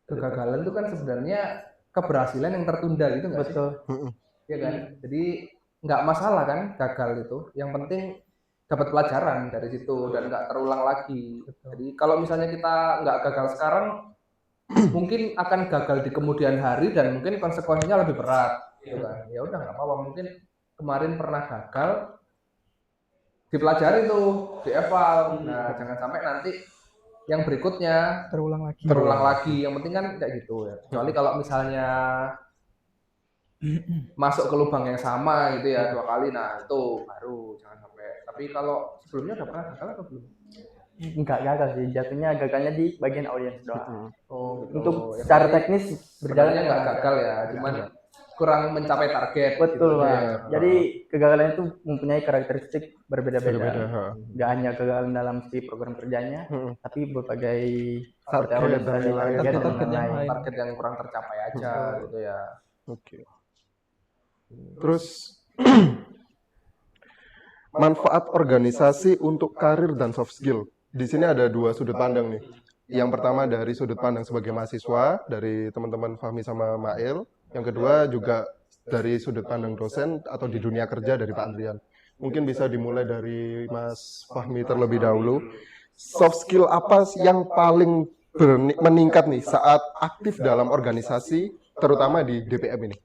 Kegagalan itu kan sebenarnya keberhasilan yang tertunda gitu nggak sih? Betul. Iya kan? Jadi nggak masalah kan gagal itu. Yang penting dapat pelajaran dari situ dan nggak terulang lagi. Jadi kalau misalnya kita nggak gagal sekarang, mungkin akan gagal di kemudian hari dan mungkin konsekuensinya lebih berat. Gitu kan? Ya udah nggak apa-apa. Mungkin kemarin pernah gagal, dipelajari tuh, dieval. Nah jangan sampai nanti yang berikutnya Terulang lagi. Yang penting kan kayak gitu ya. Kecuali kalau misalnya masuk ke lubang yang sama gitu ya 2 kali, nah itu baru jangan sampai. Tapi kalau sebelumnya udah pernah gagal atau belum? Enggak gagal sih, jatuhnya gagalnya di bagian audiens doang. Oh, gitu. Untuk Ya, secara berarti teknis sebenarnya berjalan nggak gagal ya, cuman kurang mencapai target. betul gitu Pak. ya. Jadi kegagalan itu mempunyai karakteristik berbeda-beda. Berbeda, ha. Nggak hanya kegagalan dalam si program kerjanya, tapi berbagai Target audiens dan tadi, lain-lain. target dan Target yang lain-lain. lain. Target yang kurang tercapai aja gitu ya. Oke. Terus manfaat organisasi untuk karir dan soft skill. Di sini ada dua sudut pandang nih. Yang pertama dari sudut pandang sebagai mahasiswa, dari teman-teman Fahmi sama Mail. Yang kedua juga dari sudut pandang dosen atau di dunia kerja dari Pak Andrian. Mungkin bisa dimulai dari Mas Fahmi terlebih dahulu. Soft skill apa yang paling meningkat nih saat aktif dalam organisasi, terutama di DPM ini?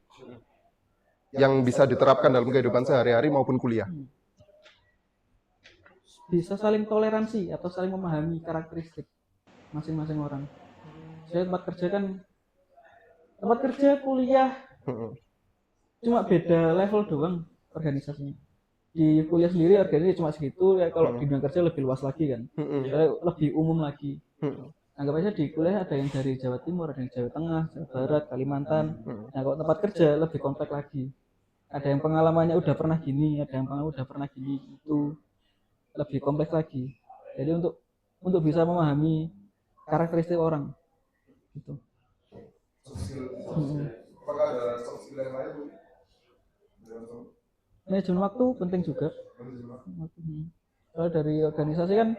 Yang bisa diterapkan dalam kehidupan sehari-hari maupun kuliah. Bisa saling toleransi atau saling memahami karakteristik masing-masing orang. Saya tempat kerja kuliah cuma beda level doang organisasinya. Di kuliah sendiri organisasi cuma segitu, ya kalau di dunia kerja lebih luas lagi kan, lebih umum lagi. Anggap aja di kuliah ada yang dari Jawa Timur, ada yang Jawa Tengah, Jawa Barat, Kalimantan. Nah kalau tempat kerja lebih kompleks lagi. Ada yang pengalamannya udah pernah gini, ada yang pengalaman udah pernah gini, itu lebih kompleks lagi. Jadi untuk bisa memahami karakteristik orang gitu. Apakah ada soft skill yang lain? Manajemen waktu penting juga. Kalau dari organisasi kan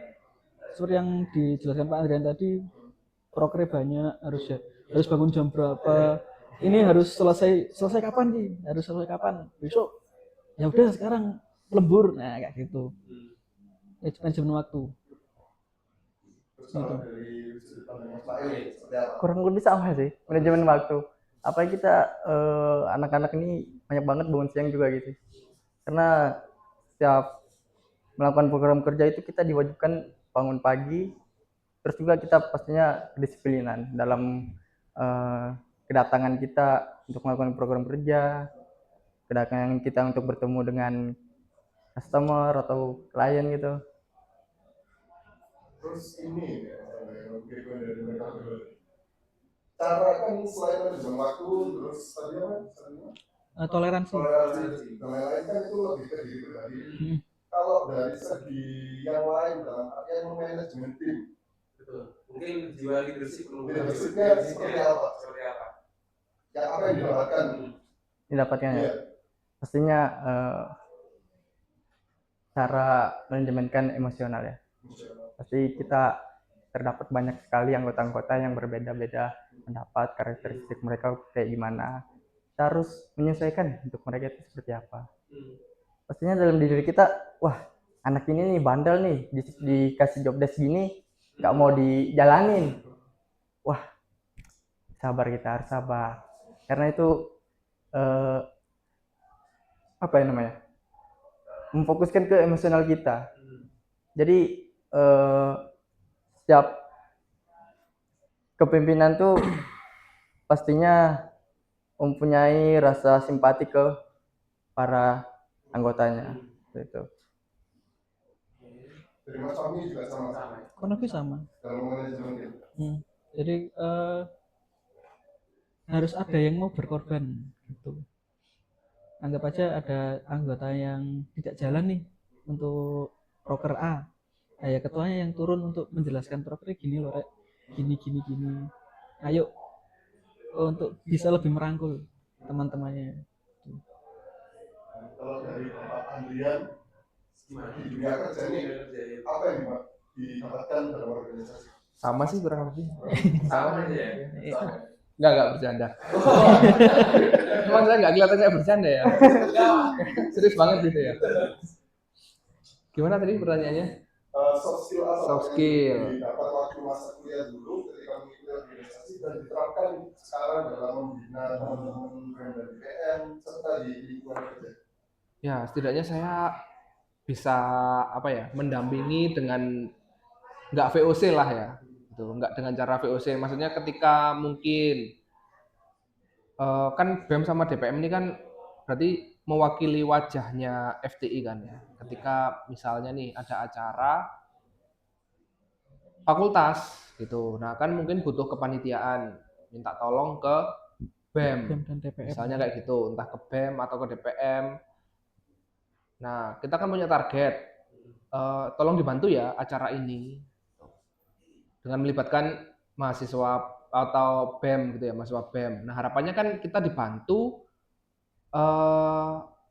seperti yang dijelaskan Pak Andrian tadi, proker banyak, harus bangun jam berapa, ini harus selesai kapan nih, harus selesai kapan, besok ya udah sekarang lembur, nah kayak gitu. Manajemen waktu gitu. Kurang lebih sama sih, manajemen waktu. Apalagi kita anak-anak ini banyak banget bangun siang juga gitu. Karena setiap melakukan program kerja itu kita diwajibkan bangun pagi, terus juga kita pastinya kedisiplinan dalam kedatangan kita untuk melakukan program kerja, kedatangan kita untuk bertemu dengan customer atau klien gitu. Terus ini cara kan selain manajemen waktu, terus tadi apa? Toleransi. Toleransi dan lain-lain kan itu lebih ke diri pribadi. kalau dari segi yang lain dalam artian manajemen tim, Betul. Mungkin jiwa leadership perlu. leadershipnya seperti apa? Seperti apa? Yang apa yang didapatkan? Didapatkan ya. Iya. Pastinya cara manajemenkan emosional ya. Pasti kita terdapat banyak sekali anggota-anggota yang berbeda-beda pendapat, karakteristik mereka kayak gimana. Kita harus menyesuaikan untuk mereka itu seperti apa. Pastinya dalam diri kita, wah anak ini nih bandel nih, dikasih job desk gini nggak mau dijalanin. Wah sabar, kita harus sabar. Karena itu apa ya namanya? Memfokuskan ke emosional kita. Jadi setiap kepemimpinan tuh pastinya mempunyai rasa simpati ke para anggotanya. Itu. Dari Mas Fahmi juga sama. Kurang lebih sama. Dalam manajemen tim. Jadi harus ada yang mau berkorban gitu. Anggap aja ada anggota yang tidak jalan nih untuk proker A. Nah, ya ketuanya yang turun untuk menjelaskan prokernya gini loh, Rek. Gini. Ayo untuk bisa lebih merangkul teman-temannya. Kalau dari Bapak Andrian, di dunia kerja ini apa yang didapatkan dalam organisasi? Sama sih kurang lebih. Sama aja ya. Enggak bercanda. Emang saya nggak kelihatan kayak bercanda ya. Serius banget gitu ya. Gimana tadi pertanyaannya? Soft skill apa? Soft skill. Yang didapat waktu masa kuliah dulu ketika mengikuti organisasi dan diterapkan sekarang dalam membina teman-teman BEM dan BPM serta di lingkungan kerja. Ya, setidaknya saya bisa mendampingi dengan nggak VOC lah ya. Gitu, nggak dengan cara VOC. Maksudnya ketika mungkin kan BEM sama DPM ini kan berarti mewakili wajahnya FTI kan ya. Ketika misalnya nih ada acara fakultas gitu. Nah, kan mungkin butuh kepanitiaan, minta tolong ke BEM. BEM dan DPM. Misalnya kayak gitu, entah ke BEM atau ke DPM. Nah, kita kan punya target. Tolong dibantu ya acara ini. Dengan melibatkan mahasiswa atau BEM gitu ya, mahasiswa BEM. Nah, harapannya kan kita dibantu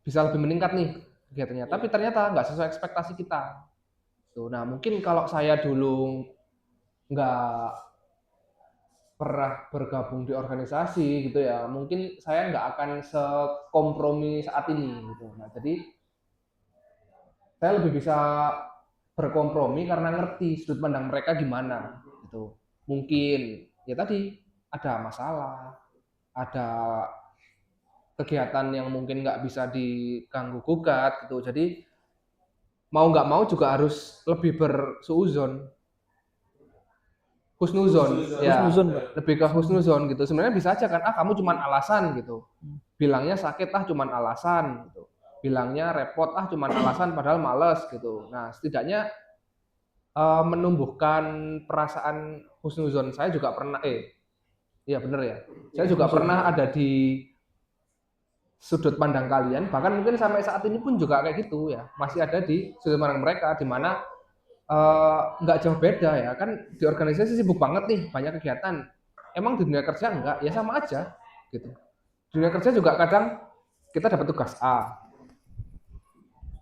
bisa lebih meningkat nih kegiatannya. Tapi ternyata nggak sesuai ekspektasi kita. Tuh, nah mungkin kalau saya dulu nggak pernah bergabung di organisasi gitu ya, mungkin saya nggak akan sekompromi saat ini gitu. Nah, jadi saya lebih bisa berkompromi karena ngerti sudut pandang mereka gimana gitu. Mungkin ya tadi ada masalah, ada kegiatan yang mungkin nggak bisa diganggu gugat gitu. Jadi mau nggak mau juga harus lebih bersuuzon, husnuzon ya, Husnuzon, Pak. lebih ke husnuzon gitu. Sebenarnya bisa aja kan, kamu cuman alasan gitu, bilangnya sakit cuman alasan gitu, bilangnya repot cuman alasan padahal males gitu. Nah, setidaknya menumbuhkan perasaan husnuzon. Saya juga pernah iya bener ya, saya juga pernah ada di sudut pandang kalian, bahkan mungkin sampai saat ini pun juga kayak gitu ya, masih ada di sudut pandang mereka, di mana nggak jauh beda ya, kan di organisasi sibuk banget nih, banyak kegiatan. Emang di dunia kerja enggak? Ya sama aja gitu. Di dunia kerja juga kadang kita dapat tugas A,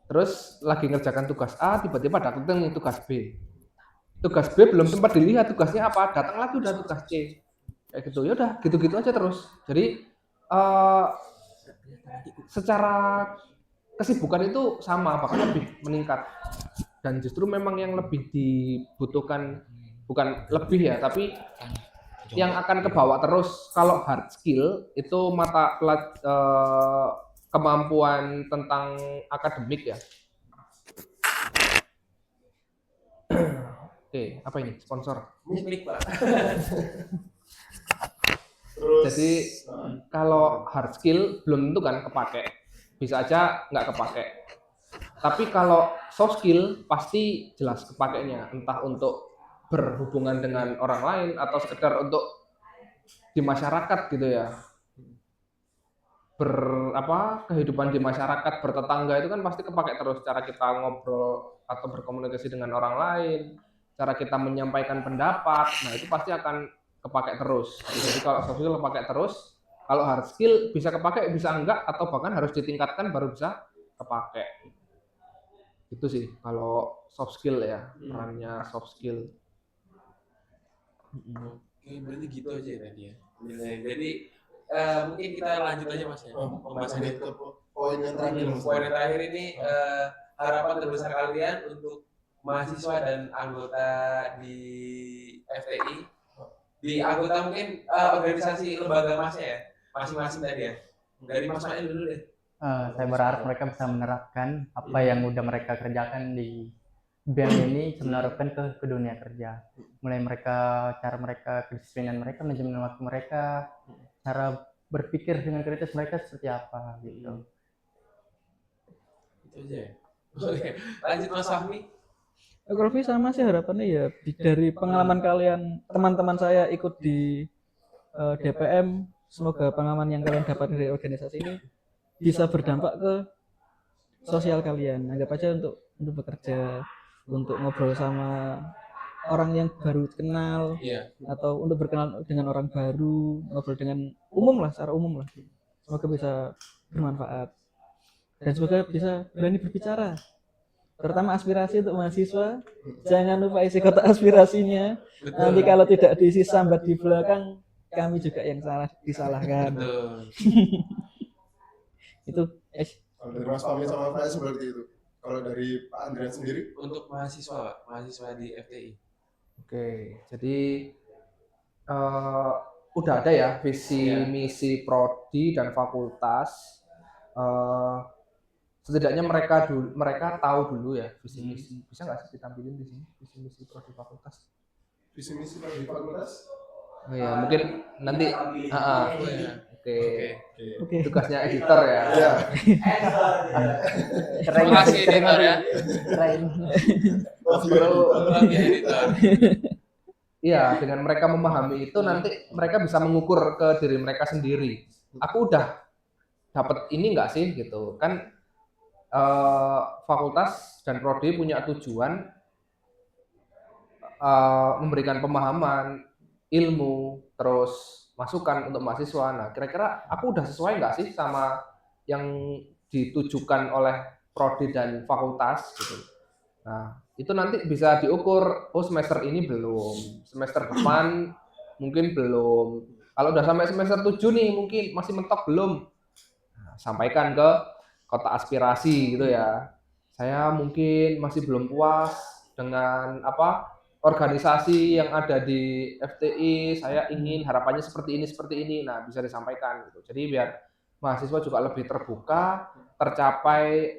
terus lagi ngerjakan tugas A, tiba-tiba datang nih tugas B. Tugas B belum sempat dilihat tugasnya apa, datang lagi udah tugas C. Kayak gitu, ya udah gitu-gitu aja terus. Jadi secara kesibukan itu sama, bahkan lebih meningkat. Dan justru memang yang lebih dibutuhkan, bukan lebih ya, tapi yang akan kebawa terus kalau hard skill itu kemampuan tentang akademik ya. Oke, apa ini? Sponsor. Miklik, Pak. Terus, Jadi kalau hard skill belum tentu kan kepake, bisa aja nggak kepake. Tapi kalau soft skill pasti jelas kepakainya, entah untuk berhubungan dengan orang lain atau sekedar untuk di masyarakat gitu ya. kehidupan di masyarakat, bertetangga itu kan pasti kepake terus, cara kita ngobrol atau berkomunikasi dengan orang lain, cara kita menyampaikan pendapat, nah itu pasti akan kepake terus. Jadi kalau soft skill kepake terus, kalau hard skill bisa kepake, bisa enggak, atau bahkan harus ditingkatkan baru bisa kepake. Itu sih kalau soft skill ya, perannya soft skill. Oke, berarti gitu aja ya tadi ya. Jadi mungkin kita lanjut aja Mas ya. Pembahasan itu. Poin yang terakhir. Poin yang terakhir ini harapan terbesar kalian untuk mahasiswa dan anggota di FTI, di anggota mungkin organisasi lembaga Mas ya, masing-masing tadi ya. Dari Mas Mail dulu deh. Saya berharap mereka bisa menerapkan apa yang udah mereka kerjakan di BEM ini, bisa menerapkan ke dunia kerja. Mulai cara mereka, kedisiplinan mereka, manajemen waktu mereka, cara berpikir dengan kritis mereka seperti apa gitu. Itu aja ya. Oke, lanjut Mas Fahmi. Kalau sama sih harapannya ya dari pengalaman kalian, teman-teman saya ikut di DPM, semoga pengalaman yang kalian dapat dari organisasi ini bisa berdampak ke sosial kalian. Anggap aja untuk bekerja, untuk ngobrol sama orang yang baru kenal, atau untuk berkenalan dengan orang baru, ngobrol dengan secara umum lah. Semoga bisa bermanfaat dan semoga bisa berani berbicara. Terutama aspirasi untuk mahasiswa, jangan lupa isi kotak aspirasinya. Betul. Nanti kalau tidak diisi sambat di belakang, kami juga yang disalahkan. Itu Kalau dari Mas Fahmi sama saya seperti itu. Kalau dari Pak Andrian sendiri untuk mahasiswa di FTI. Oke, jadi udah ada ya visi misi prodi dan fakultas. Setidaknya mereka tahu dulu ya visi misi. Bisa nggak sih ditampilin di sini visi misi prodi fakultas? Visi misi prodi fakultas? Oh ya, mungkin nanti. Oke. Tugasnya editor ya. Iya. Terima kasih editor ya. Iya, dengan mereka memahami itu nanti mereka bisa mengukur ke diri mereka sendiri. Aku udah dapat ini nggak sih gitu kan? Fakultas dan prodi punya tujuan memberikan pemahaman, ilmu, terus masukan untuk mahasiswa. Nah, kira-kira aku udah sesuai nggak sih sama yang ditujukan oleh prodi dan fakultas gitu. Nah, itu nanti bisa diukur, semester ini belum, semester depan mungkin belum. Kalau udah sampai semester 7 nih mungkin masih mentok belum. Nah, sampaikan ke kotak aspirasi gitu ya. Saya mungkin masih belum puas dengan organisasi yang ada di FTI, saya ingin harapannya seperti ini. Nah, bisa disampaikan gitu. Jadi biar mahasiswa juga lebih terbuka, tercapai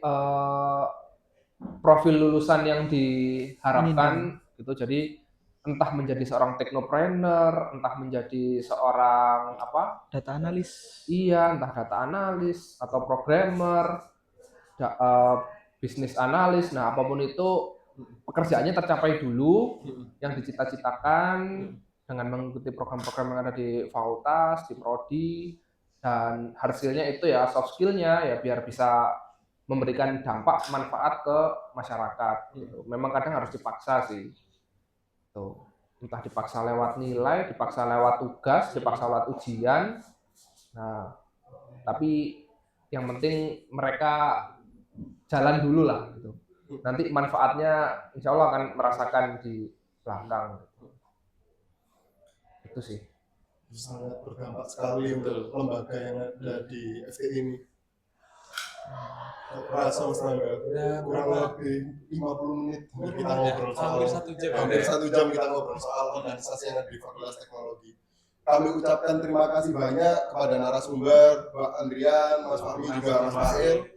profil lulusan yang diharapkan gitu. Jadi entah menjadi seorang teknopreneur, entah menjadi seorang data analis. Iya, entah data analis atau programmer, bisnis analis. Nah, apapun itu pekerjaannya tercapai dulu yang dicita-citakan dengan mengikuti program-program yang ada di fakultas, di prodi, dan hard skill-nya itu ya soft skill-nya ya biar bisa memberikan dampak manfaat ke masyarakat gitu. Memang kadang harus dipaksa sih. Tuh, entah dipaksa lewat nilai, dipaksa lewat tugas, dipaksa lewat ujian. Nah, tapi yang penting mereka jalan dulu lah gitu. Nanti manfaatnya insya Allah akan merasakan di belakang. Itu sih. Sangat berdampak sekali untuk lembaga yang ada di FTI ini. Rasa Mas Rangga, kurang lebih 50 menit kita ngobrol soal hampir 1 jam kita ngobrol soal organisasi yang ada di Fakultas Teknologi. Kami ucapkan terima kasih banyak kepada narasumber, Pak Andrian, Mas Fahmi, juga Mas Mail.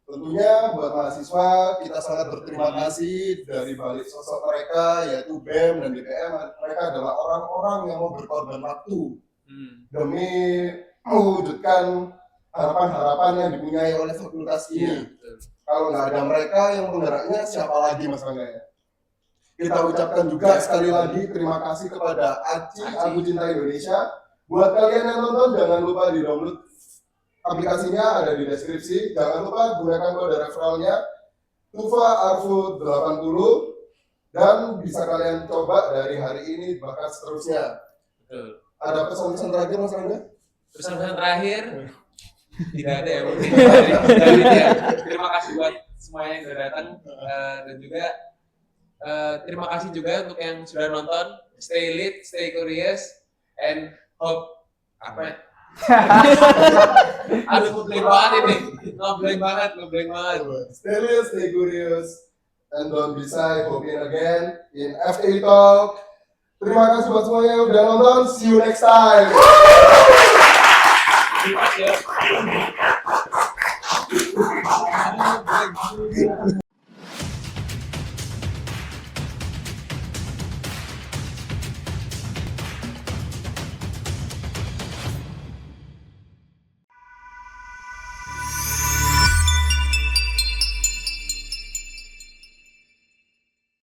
Tentunya buat mahasiswa kita sangat berterima kasih dari balik sosok mereka yaitu BEM dan DPM. Mereka adalah orang-orang yang mau berkorban waktu demi mewujudkan harapan-harapan yang dipunyai oleh fakultas ini. Kalau nggak ada mereka yang menggeraknya, siapa lagi Mas Rangga? Kita ucapkan juga sekali lagi terima kasih kepada Aci, Aku Cinta Indonesia. Buat kalian yang nonton jangan lupa di download aplikasinya ada di deskripsi. Jangan lupa gunakan kode referralnya TUFA-ARFU80 dan bisa kalian coba dari hari ini bahkan seterusnya. Betul. Ada pesan-pesan terakhir Mas Rangga? Pesan-pesan terakhir tidak ada ya mungkin dari dia. Terima kasih buat semuanya yang sudah datang dan juga terima kasih juga untuk yang sudah nonton. Stay lit, stay curious, and hope apa ya? Aduh ngeblank banget ini, ngeblank banget. Stay lit, stay curious, and don't be shy. Hope in again in FA Talk. Terima kasih buat semuanya yang udah nonton. See you next time. Terima kasih ya.